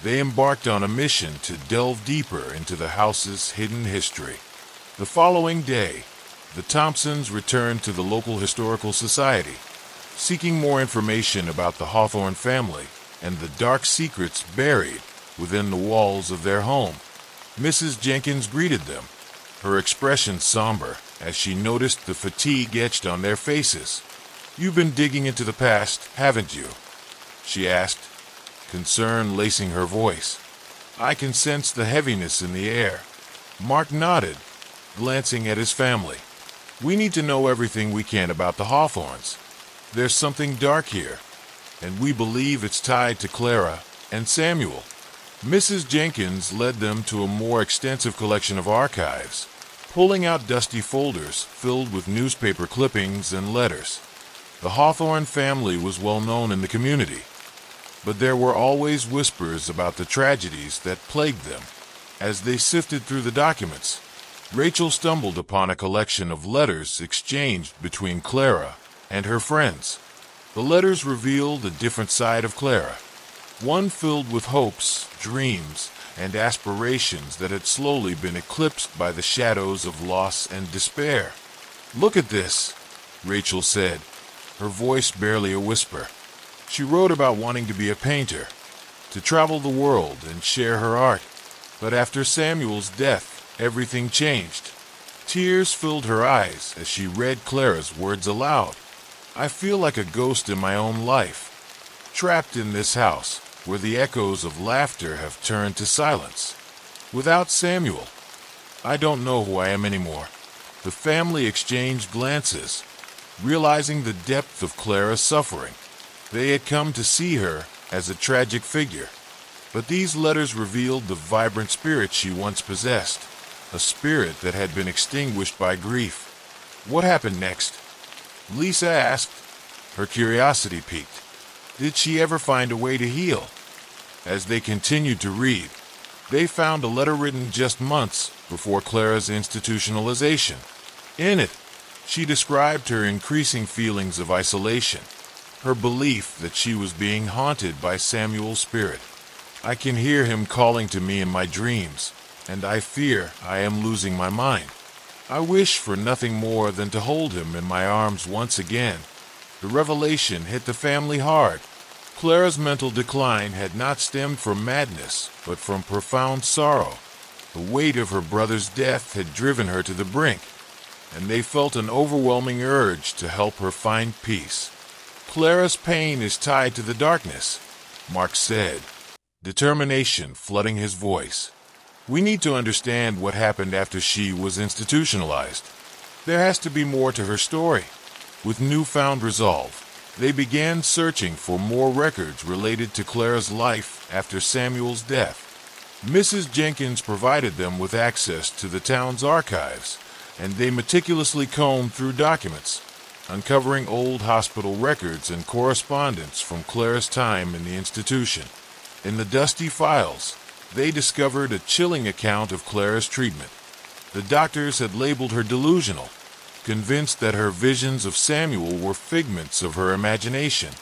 A: they embarked on a mission to delve deeper into the house's hidden history. The following day, the Thompsons returned to the local historical society, seeking more information about the Hawthorne family and the dark secrets buried within the walls of their home. Mrs. Jenkins greeted them, her expression somber as she noticed the fatigue etched on their faces. "You've been digging into the past, haven't you?" she asked, concern lacing her voice. "I can sense the heaviness in the air." Mark nodded, glancing at his family. "We need to know everything we can about the Hawthorns. There's something dark here, and we believe it's tied to Clara and Samuel." Mrs. Jenkins led them to a more extensive collection of archives, pulling out dusty folders filled with newspaper clippings and letters. The Hawthorne family was well known in the community, but there were always whispers about the tragedies that plagued them. As they sifted through the documents, Rachel stumbled upon a collection of letters exchanged between Clara and her friends. The letters revealed a different side of Clara, one filled with hopes, dreams, and aspirations that had slowly been eclipsed by the shadows of loss and despair. "Look at this," Rachel said, her voice barely a whisper. She wrote about wanting to be a painter, to travel the world and share her art. But after Samuel's death, everything changed. Tears filled her eyes as she read Clara's words aloud. "I feel like a ghost in my own life, trapped in this house where the echoes of laughter have turned to silence. Without Samuel, I don't know who I am anymore." The family exchanged glances, realizing the depth of Clara's suffering. They had come to see her as a tragic figure. But these letters revealed the vibrant spirit she once possessed, a spirit that had been extinguished by grief. What happened next? Lisa asked, her curiosity piqued. Did she ever find a way to heal? As they continued to read, they found a letter written just months before Clara's institutionalization. In it, she described her increasing feelings of isolation, her belief that she was being haunted by Samuel's spirit. I can hear him calling to me in my dreams, and I fear I am losing my mind. I wish for nothing more than to hold him in my arms once again. The revelation hit the family hard. Clara's mental decline had not stemmed from madness, but from profound sorrow. The weight of her brother's death had driven her to the brink, and they felt an overwhelming urge to help her find peace. Clara's pain is tied to the darkness, Mark said, determination flooding his voice. We need to understand what happened after she was institutionalized. There has to be more to her story. With newfound resolve, they began searching for more records related to Clara's life after Samuel's death. Mrs. Jenkins provided them with access to the town's archives, and they meticulously combed through documents, uncovering old hospital records and correspondence from Clara's time in the institution. In the dusty files, they discovered a chilling account of Clara's treatment. The doctors had labeled her delusional, convinced that her visions of Samuel were figments of her imagination.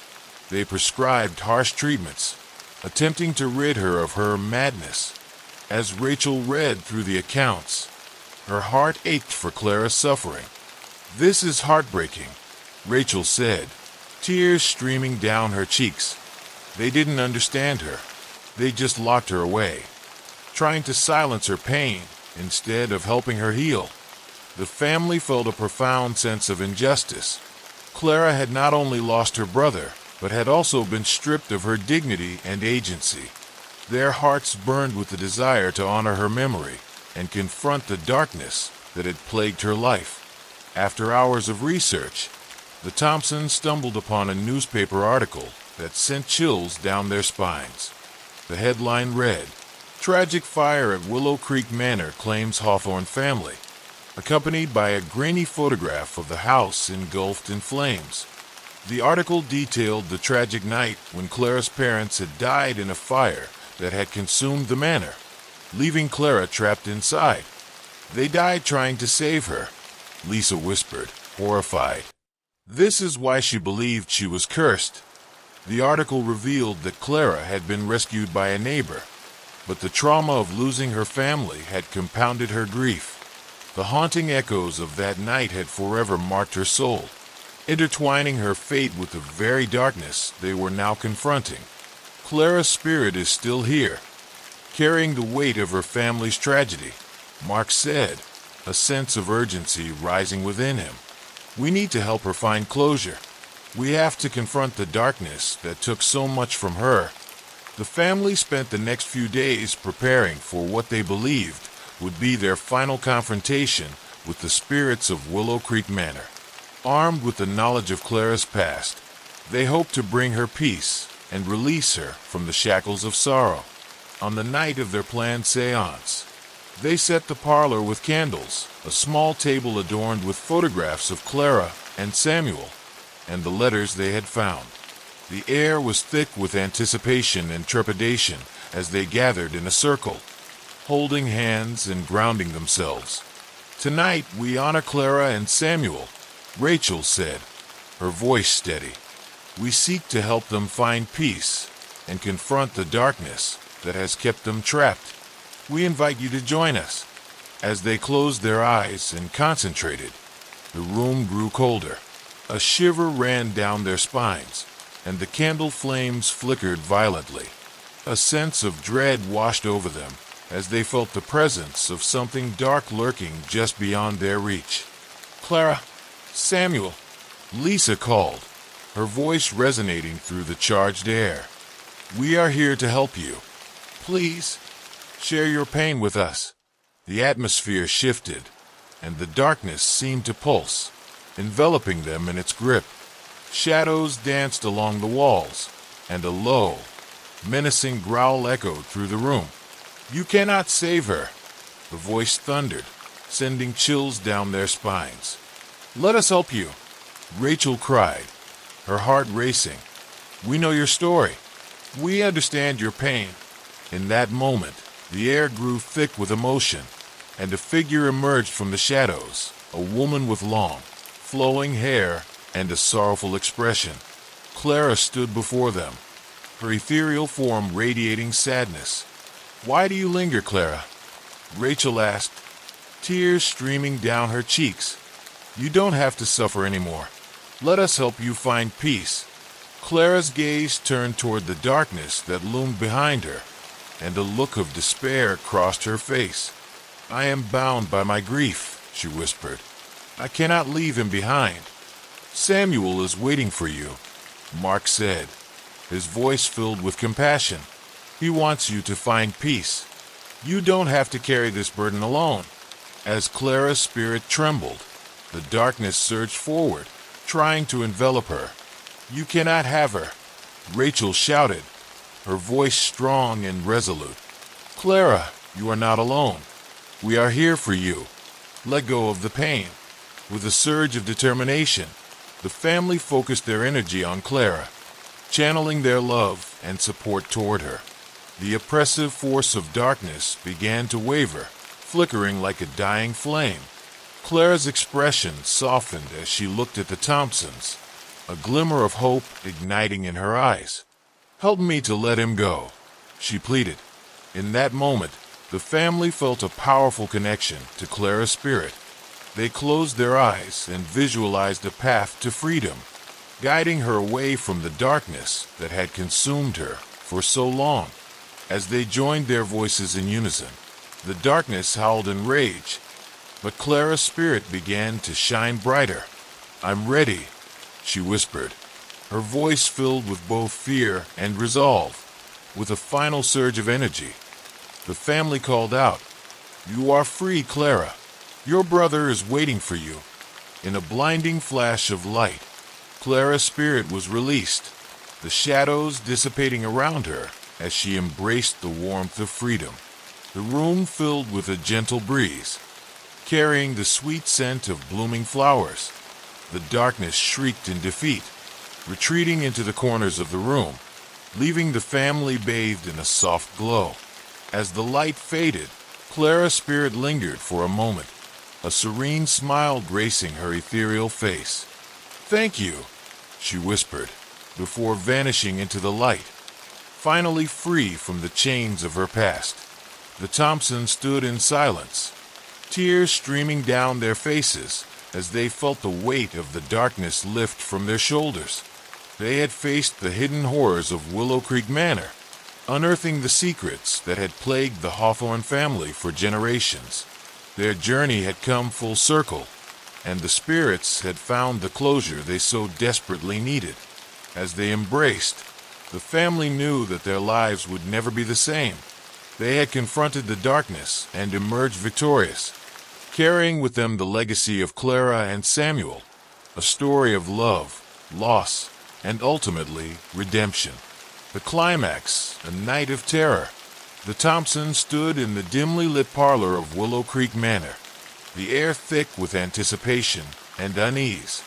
A: They prescribed harsh treatments, attempting to rid her of her madness. As Rachel read through the accounts, her heart ached for Clara's suffering. This is heartbreaking, Rachel said, tears streaming down her cheeks. They didn't understand her. They just locked her away, trying to silence her pain instead of helping her heal. The family felt a profound sense of injustice. Clara had not only lost her brother, but had also been stripped of her dignity and agency. Their hearts burned with the desire to honor her memory and confront the darkness that had plagued her life. After hours of research, the Thompsons stumbled upon a newspaper article that sent chills down their spines. The headline read, "Tragic fire at Willow Creek Manor claims Hawthorne family," accompanied by a grainy photograph of the house engulfed in flames. The article detailed the tragic night when Clara's parents had died in a fire that had consumed the manor, leaving Clara trapped inside. "They died trying to save her," Lisa whispered, horrified. This is why she believed she was cursed. The article revealed that Clara had been rescued by a neighbor, but the trauma of losing her family had compounded her grief. The haunting echoes of that night had forever marked her soul, intertwining her fate with the very darkness they were now confronting. Clara's spirit is still here, carrying the weight of her family's tragedy, Mark said, a sense of urgency rising within him. We need to help her find closure. We have to confront the darkness that took so much from her. The family spent the next few days preparing for what they believed would be their final confrontation with the spirits of Willow Creek Manor. Armed with the knowledge of Clara's past, they hoped to bring her peace and release her from the shackles of sorrow. On the night of their planned seance, they set the parlor with candles, a small table adorned with photographs of Clara and Samuel, and the letters they had found. The air was thick with anticipation and trepidation as they gathered in a circle, holding hands and grounding themselves. "Tonight we honor Clara and Samuel," Rachel said, her voice steady. "We seek to help them find peace and confront the darkness that has kept them trapped. We invite you to join us." As they closed their eyes and concentrated, the room grew colder. A shiver ran down their spines, and the candle flames flickered violently. A sense of dread washed over them as they felt the presence of something dark lurking just beyond their reach. "Clara, Samuel," Lisa called, her voice resonating through the charged air. "We are here to help you. Please, share your pain with us." The atmosphere shifted, and the darkness seemed to pulse, enveloping them in its grip. Shadows danced along the walls, and a low, Menacing growl echoed through the room. "You cannot save her," the voice thundered, sending chills down their spines. "Let us help you," Rachel cried, her heart racing. "We know your story. We understand your pain." In that moment, the air grew thick with emotion, and a figure emerged from the shadows, a woman with long, flowing hair and a sorrowful expression. Clara stood before them, her ethereal form radiating sadness. "Why do you linger, Clara?" Rachel asked, tears streaming down her cheeks. "You don't have to suffer anymore. Let us help you find peace." Clara's gaze turned toward the darkness that loomed behind her, and a look of despair crossed her face. "I am bound by my grief," she whispered. "I cannot leave him behind." "Samuel is waiting for you," Mark said, his voice filled with compassion. "He wants you to find peace. You don't have to carry this burden alone." As Clara's spirit trembled, the darkness surged forward, trying to envelop her. "You cannot have her," Rachel shouted, her voice strong and resolute. "Clara, you are not alone. We are here for you. Let go of the pain." With a surge of determination, the family focused their energy on Clara, channeling their love and support toward her. The oppressive force of darkness began to waver, flickering like a dying flame. Clara's expression softened as she looked at the Thompsons, a glimmer of hope igniting in her eyes. "Help me to let him go," she pleaded. In that moment, the family felt a powerful connection to Clara's spirit. They closed their eyes and visualized a path to freedom, guiding her away from the darkness that had consumed her for so long. As they joined their voices in unison, the darkness howled in rage, but Clara's spirit began to shine brighter. "I'm ready," she whispered, her voice filled with both fear and resolve. With a final surge of energy, the family called out, "You are free, Clara. Your brother is waiting for you." In a blinding flash of light, Clara's spirit was released, the shadows dissipating around her as she embraced the warmth of freedom. The room filled with a gentle breeze, carrying the sweet scent of blooming flowers. The darkness shrieked in defeat, retreating into the corners of the room, leaving the family bathed in a soft glow. As the light faded, Clara's spirit lingered for a moment, a serene smile gracing her ethereal face. "Thank you," she whispered, before vanishing into the light, finally free from the chains of her past. The Thompsons stood in silence, tears streaming down their faces as they felt the weight of the darkness lift from their shoulders. They had faced the hidden horrors of Willow Creek Manor, unearthing the secrets that had plagued the Hawthorne family for generations. Their journey had come full circle, and the spirits had found the closure they so desperately needed. As they embraced, the family knew that their lives would never be the same. They had confronted the darkness and emerged victorious, carrying with them the legacy of Clara and Samuel, a story of love, loss, and ultimately redemption. The climax, a night of terror. The Thompsons stood in the dimly lit parlor of Willow Creek Manor, the air thick with anticipation and unease.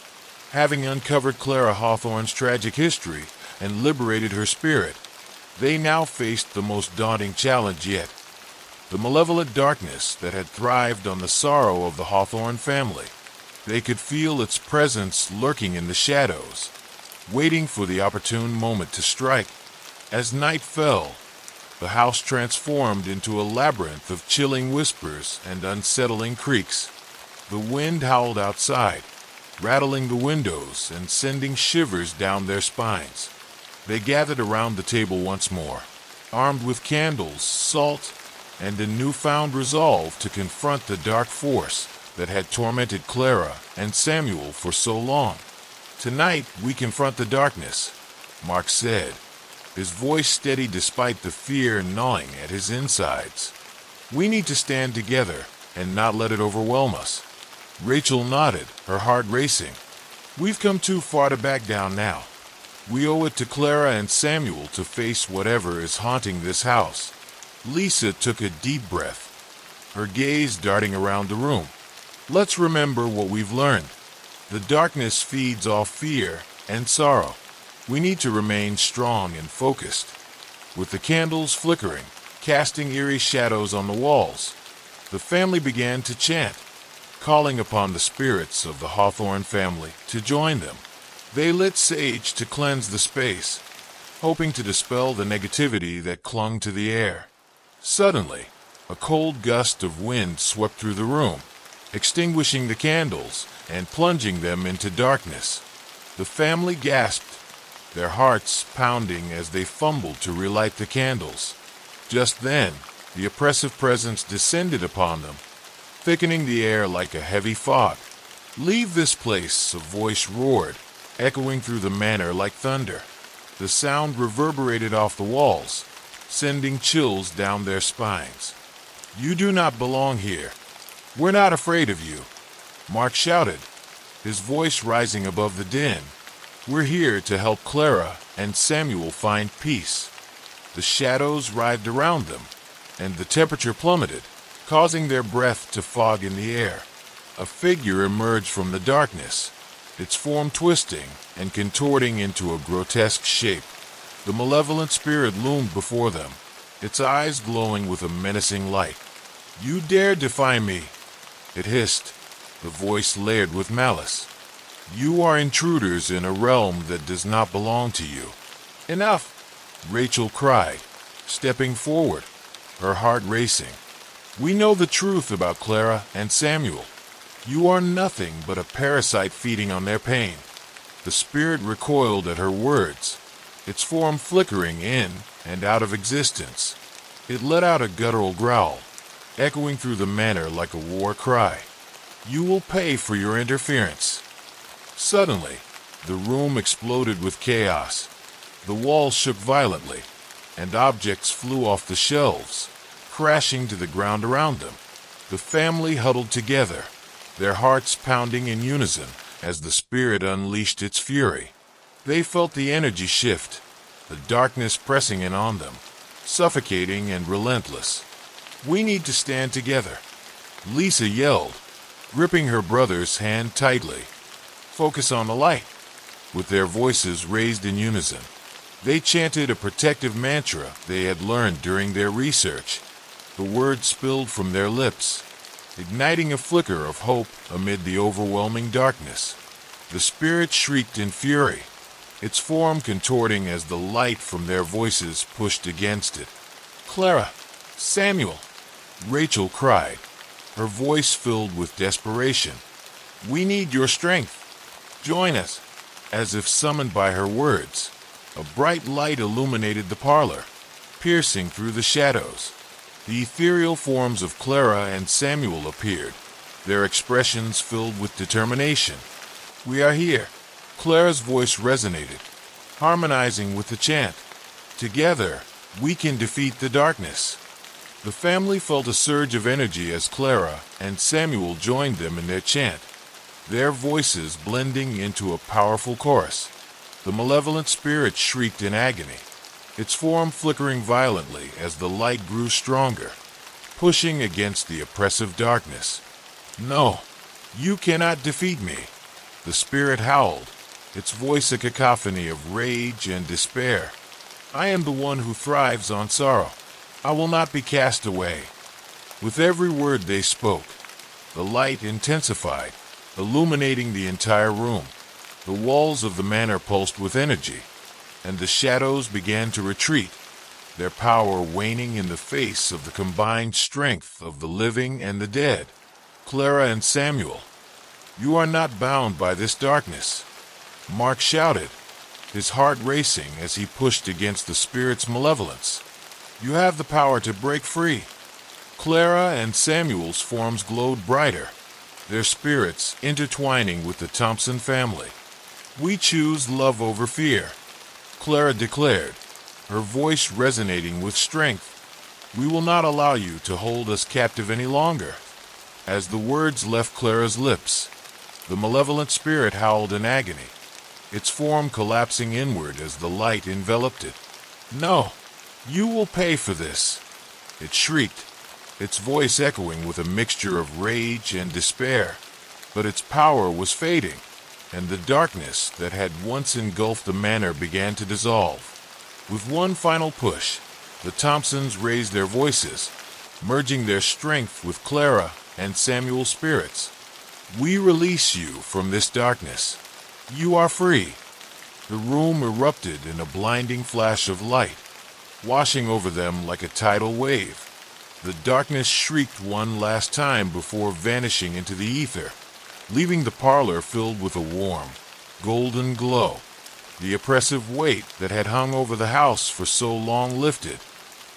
A: Having uncovered Clara Hawthorne's tragic history and liberated her spirit, they now faced the most daunting challenge yet: the malevolent darkness that had thrived on the sorrow of the Hawthorne family. They could feel its presence lurking in the shadows, waiting for the opportune moment to strike. As night fell, the house transformed into a labyrinth of chilling whispers and unsettling creaks. The wind howled outside, rattling the windows and sending shivers down their spines. They gathered around the table once more, armed with candles, salt, and a newfound resolve to confront the dark force that had tormented Clara and Samuel for so long. "Tonight we confront the darkness," Mark said, his voice steady despite the fear gnawing at his insides. "We need to stand together and not let it overwhelm us." Rachel nodded, her heart racing. "We've come too far to back down now. We owe it to Clara and Samuel to face whatever is haunting this house. Lisa took a deep breath, her gaze darting around the room. Let's remember what we've learned. The darkness feeds off fear and sorrow. We need to remain strong and focused. With the candles flickering, casting eerie shadows on the walls, the family began to chant, calling upon the spirits of the Hawthorne family to join them. They lit sage to cleanse the space, hoping to dispel the negativity that clung to the air. Suddenly, a cold gust of wind swept through the room, extinguishing the candles and plunging them into darkness. The family gasped, their hearts pounding as they fumbled to relight the candles. Just then, the oppressive presence descended upon them, thickening the air like a heavy fog. "Leave this place," a voice roared, echoing through the manor like thunder. The sound reverberated off the walls, sending chills down their spines. "You do not belong here. We're not afraid of you," Mark shouted, his voice rising above the din. "We're here to help Clara and Samuel find peace." The shadows writhed around them, and the temperature plummeted, causing their breath to fog in the air. A figure emerged from the darkness, its form twisting and contorting into a grotesque shape. The malevolent spirit loomed before them, its eyes glowing with a menacing light. "You dare defy me," it hissed, the voice layered with malice. "You are intruders in a realm that does not belong to you." "Enough!" Rachel cried, stepping forward, her heart racing. "We know the truth about Clara and Samuel. You are nothing but a parasite feeding on their pain." The spirit recoiled at her words, its form flickering in and out of existence. It let out a guttural growl, echoing through the manor like a war cry. "You will pay for your interference." Suddenly, the room exploded with chaos. The walls shook violently, and objects flew off the shelves, crashing to the ground around them. The family huddled together, their hearts pounding in unison as the spirit unleashed its fury. They felt the energy shift, the darkness pressing in on them, suffocating and relentless. "We need to stand together," Lisa yelled, gripping her brother's hand tightly. "Focus on the light." With their voices raised in unison, they chanted a protective mantra they had learned during their research. The words spilled from their lips, igniting a flicker of hope amid the overwhelming darkness. The spirit shrieked in fury, its form contorting as the light from their voices pushed against it. "Clara! Samuel!" Rachel cried, her voice filled with desperation. "We need your strength. Join us." As if summoned by her words, a bright light illuminated the parlor, piercing through the shadows. The ethereal forms of Clara and Samuel appeared, their expressions filled with determination. "We are here." Clara's voice resonated, harmonizing with the chant. "Together, we can defeat the darkness." The family felt a surge of energy as Clara and Samuel joined them in their chant, their voices blending into a powerful chorus. The malevolent spirit shrieked in agony, its form flickering violently as the light grew stronger, pushing against the oppressive darkness. "No, you cannot defeat me," the spirit howled, its voice a cacophony of rage and despair. "I am the one who thrives on sorrow. I will not be cast away." With every word they spoke, the light intensified, illuminating the entire room. The walls of the manor pulsed with energy, and the shadows began to retreat, their power waning in the face of the combined strength of the living and the dead. "Clara and Samuel, you are not bound by this darkness," Mark shouted, his heart racing as he pushed against the spirit's malevolence. "You have the power to break free." Clara and Samuel's forms glowed brighter, their spirits intertwining with the Thompson family. "We choose love over fear," Clara declared, her voice resonating with strength. "We will not allow you to hold us captive any longer." As the words left Clara's lips, the malevolent spirit howled in agony, its form collapsing inward as the light enveloped it. "No, you will pay for this," it shrieked, its voice echoing with a mixture of rage and despair. But its power was fading, and the darkness that had once engulfed the manor began to dissolve. With one final push, the Thompsons raised their voices, merging their strength with Clara and Samuel's spirits. "We release you from this darkness. You are free." The room erupted in a blinding flash of light, washing over them like a tidal wave. The darkness shrieked one last time before vanishing into the ether, leaving the parlor filled with a warm, golden glow. The oppressive weight that had hung over the house for so long lifted,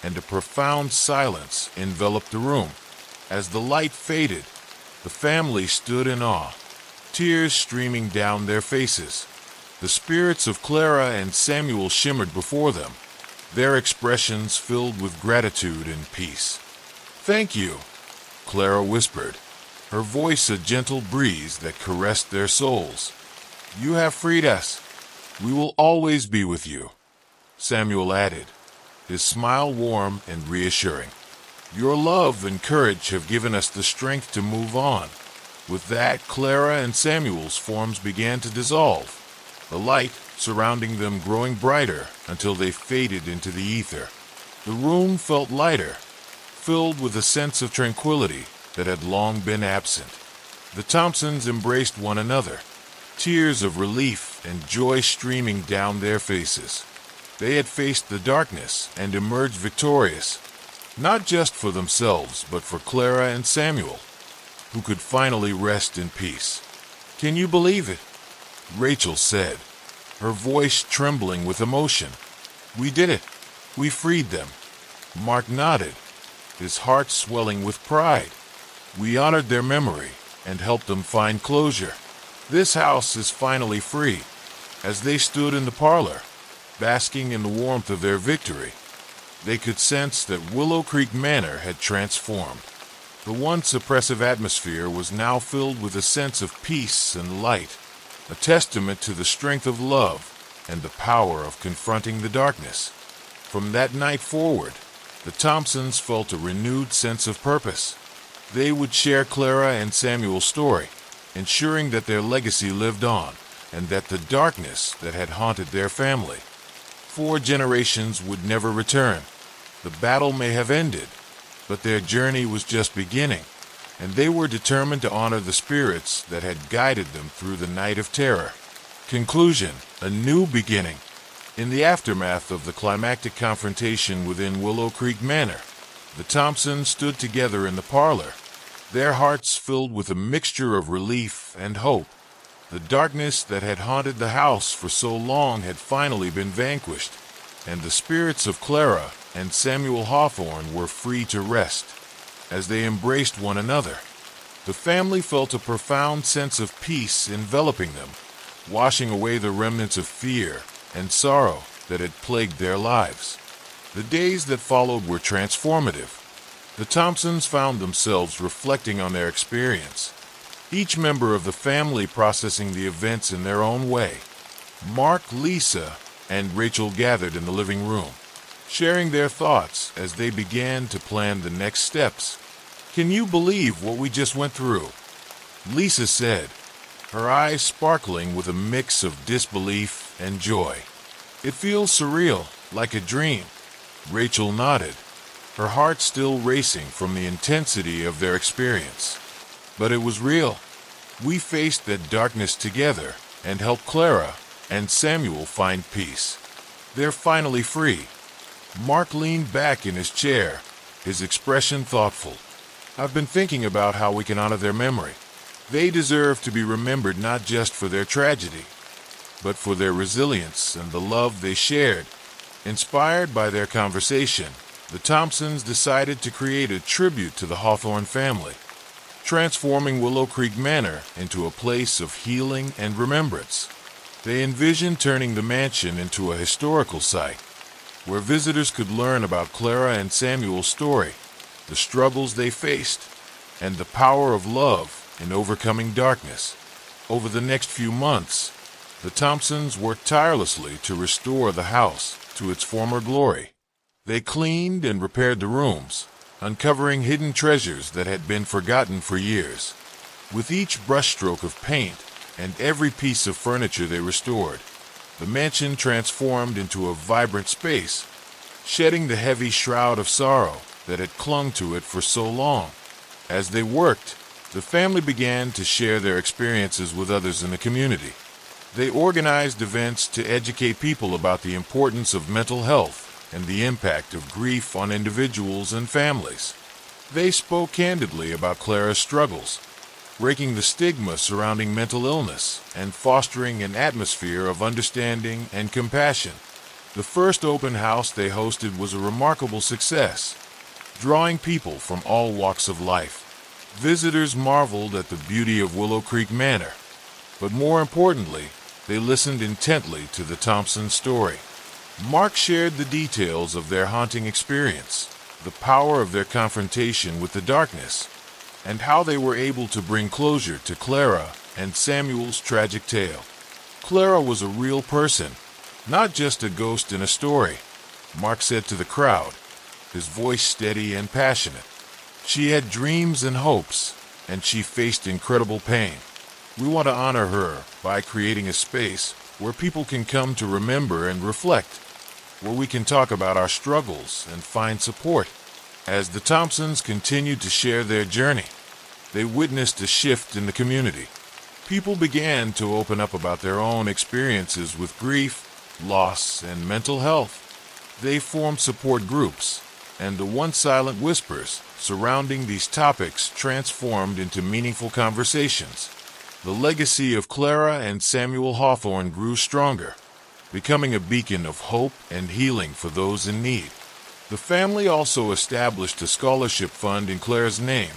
A: and a profound silence enveloped the room. As the light faded, the family stood in awe, tears streaming down their faces. The spirits of Clara and Samuel shimmered before them, their expressions filled with gratitude and peace. "Thank you," Clara whispered, her voice a gentle breeze that caressed their souls. "You have freed us. We will always be with you," Samuel added, his smile warm and reassuring. "Your love and courage have given us the strength to move on." With that, Clara and Samuel's forms began to dissolve, the light surrounding them growing brighter until they faded into the ether. The room felt lighter, filled with a sense of tranquility that had long been absent. The Thompsons embraced one another, tears of relief and joy streaming down their faces. They had faced the darkness and emerged victorious, not just for themselves, but for Clara and Samuel, who could finally rest in peace. "Can you believe it?" Rachel said, her voice trembling with emotion. "We did it. We freed them." Mark nodded, his heart swelling with pride. "We honored their memory and helped them find closure. This house is finally free." As they stood in the parlor, basking in the warmth of their victory, they could sense that Willow Creek Manor had transformed. The once oppressive atmosphere was now filled with a sense of peace and light, a testament to the strength of love and the power of confronting the darkness. From that night forward, the Thompsons felt a renewed sense of purpose. They would share Clara and Samuel's story, ensuring that their legacy lived on, and that the darkness that had haunted their family 4 generations would never return. The battle may have ended, but their journey was just beginning, and they were determined to honor the spirits that had guided them through the night of terror. Conclusion: a new beginning. In the aftermath of the climactic confrontation within Willow Creek Manor, the Thompsons stood together in the parlor, their hearts filled with a mixture of relief and hope. The darkness that had haunted the house for so long had finally been vanquished, and the spirits of Clara and Samuel Hawthorne were free to rest. As they embraced one another, the family felt a profound sense of peace enveloping them, washing away the remnants of fear and sorrow that had plagued their lives. The days that followed were transformative. The Thompsons found themselves reflecting on their experience, each member of the family processing the events in their own way. Mark, Lisa, and Rachel gathered in the living room, sharing their thoughts as they began to plan the next steps. "Can you believe what we just went through?" Lisa said, her eyes sparkling with a mix of disbelief and joy. "It feels surreal, like a dream." Rachel nodded, her heart still racing from the intensity of their experience. "But it was real. We faced that darkness together and helped Clara and Samuel find peace. They're finally free." Mark leaned back in his chair, his expression thoughtful. "I've been thinking about how we can honor their memory. They deserve to be remembered not just for their tragedy, but for their resilience and the love they shared." Inspired by their conversation, the Thompsons decided to create a tribute to the Hawthorne family, transforming Willow Creek Manor into a place of healing and remembrance. They envisioned turning the mansion into a historical site, where visitors could learn about Clara and Samuel's story, the struggles they faced, and the power of love in overcoming darkness. Over the next few months, The Thompsons worked tirelessly to restore the house to its former glory. They cleaned and repaired the rooms, uncovering hidden treasures that had been forgotten for years. With each brushstroke of paint and every piece of furniture they restored, the mansion transformed into a vibrant space, shedding the heavy shroud of sorrow that had clung to it for so long. As they worked, the family began to share their experiences with others in the community. They organized events to educate people about the importance of mental health and the impact of grief on individuals and families. They spoke candidly about Clara's struggles, breaking the stigma surrounding mental illness and fostering an atmosphere of understanding and compassion. The first open house they hosted was a remarkable success, drawing people from all walks of life. Visitors marveled at the beauty of Willow Creek Manor, but more importantly, they listened intently to the Thompsons' story. Mark shared the details of their haunting experience, the power of their confrontation with the darkness, and how they were able to bring closure to Clara and Samuel's tragic tale. Clara was a real person, not just a ghost in a story, Mark said to the crowd, his voice steady and passionate. She had dreams and hopes, and she faced incredible pain. We want to honor her by creating a space where people can come to remember and reflect, where we can talk about our struggles and find support. As the Thompsons continued to share their journey, they witnessed a shift in the community. People began to open up about their own experiences with grief, loss, and mental health. They formed support groups, and the once silent whispers surrounding these topics transformed into meaningful conversations. The legacy of Clara and Samuel Hawthorne grew stronger, becoming a beacon of hope and healing for those in need. The family also established a scholarship fund in Clara's name,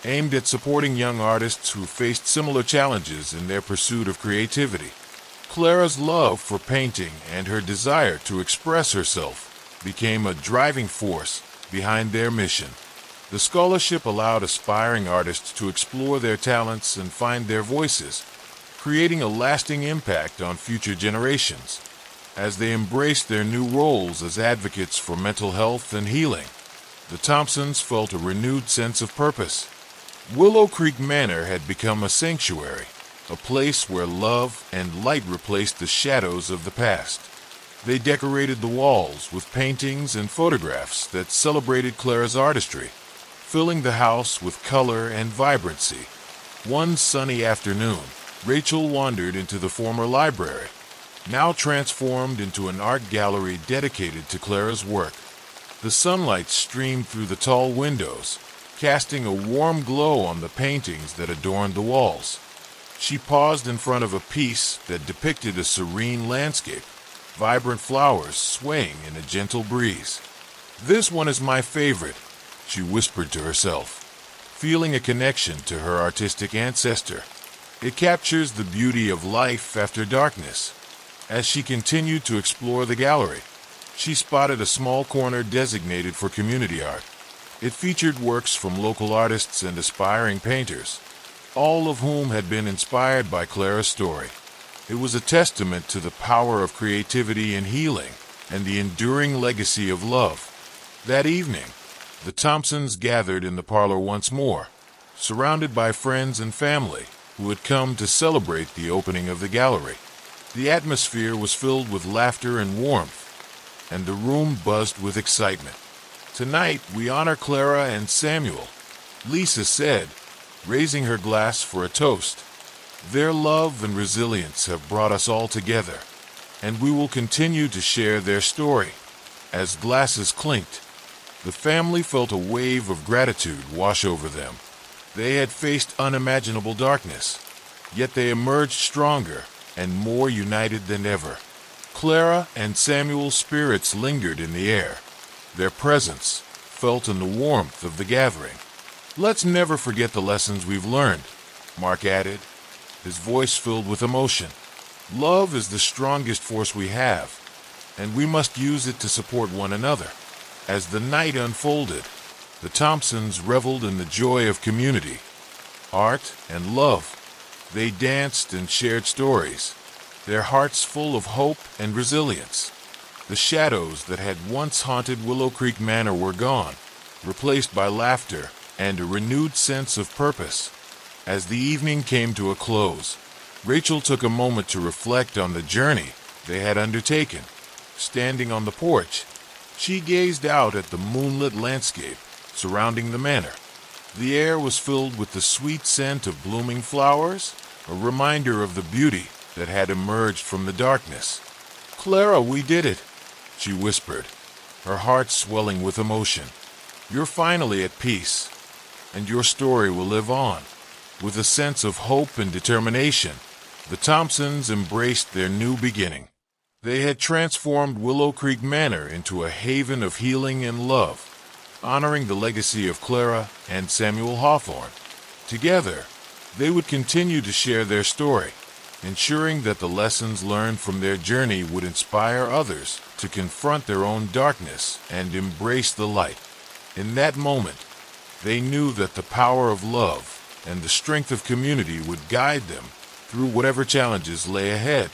A: aimed at supporting young artists who faced similar challenges in their pursuit of creativity. Clara's love for painting and her desire to express herself became a driving force behind their mission. The scholarship allowed aspiring artists to explore their talents and find their voices, creating a lasting impact on future generations. As they embraced their new roles as advocates for mental health and healing, the Thompsons felt a renewed sense of purpose. Willow Creek Manor had become a sanctuary, a place where love and light replaced the shadows of the past. They decorated the walls with paintings and photographs that celebrated Clara's artistry, filling the house with color and vibrancy. One sunny afternoon, Rachel wandered into the former library, now transformed into an art gallery dedicated to Clara's work. The sunlight streamed through the tall windows, casting a warm glow on the paintings that adorned the walls. She paused in front of a piece that depicted a serene landscape, vibrant flowers swaying in a gentle breeze. "This one is my favorite," she whispered to herself, feeling a connection to her artistic ancestor. It captures the beauty of life after darkness. As she continued to explore the gallery, she spotted a small corner designated for community art. It featured works from local artists and aspiring painters, all of whom had been inspired by Clara's story. It was a testament to the power of creativity and healing, and the enduring legacy of love. That evening, the Thompsons gathered in the parlor once more, surrounded by friends and family who had come to celebrate the opening of the gallery. The atmosphere was filled with laughter and warmth, and the room buzzed with excitement. "Tonight, we honor Clara and Samuel," Lisa said, raising her glass for a toast. "Their love and resilience have brought us all together, and we will continue to share their story." As glasses clinked, the family felt a wave of gratitude wash over them. They had faced unimaginable darkness, yet they emerged stronger and more united than ever. Clara and Samuel's spirits lingered in the air, their presence felt in the warmth of the gathering. "Let's never forget the lessons we've learned," Mark added, his voice filled with emotion. "Love is the strongest force we have, and we must use it to support one another." As the night unfolded, the Thompsons reveled in the joy of community, art, and love. They danced and shared stories. their hearts full of hope and resilience. The shadows that had once haunted Willow Creek Manor were gone, replaced by laughter and a renewed sense of purpose. As the evening came to a close, Rachel took a moment to reflect on the journey they had undertaken. Standing on the porch, she gazed out at the moonlit landscape surrounding the manor. The air was filled with the sweet scent of blooming flowers, a reminder of the beauty that had emerged from the darkness. "Clara, we did it," she whispered, her heart swelling with emotion. "You're finally at peace, and your story will live on." With a sense of hope and determination, the Thompsons embraced their new beginning. They had transformed Willow Creek Manor into a haven of healing and love, honoring the legacy of Clara and Samuel Hawthorne. Together, they would continue to share their story, ensuring that the lessons learned from their journey would inspire others to confront their own darkness and embrace the light. In that moment, they knew that the power of love and the strength of community would guide them through whatever challenges lay ahead.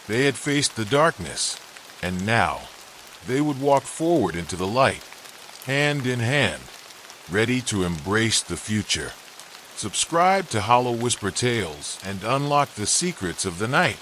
A: They had faced the darkness, and now they would walk forward into the light, hand in hand, ready to embrace the future. Subscribe to Hollow Whisper Tales and unlock the secrets of the night.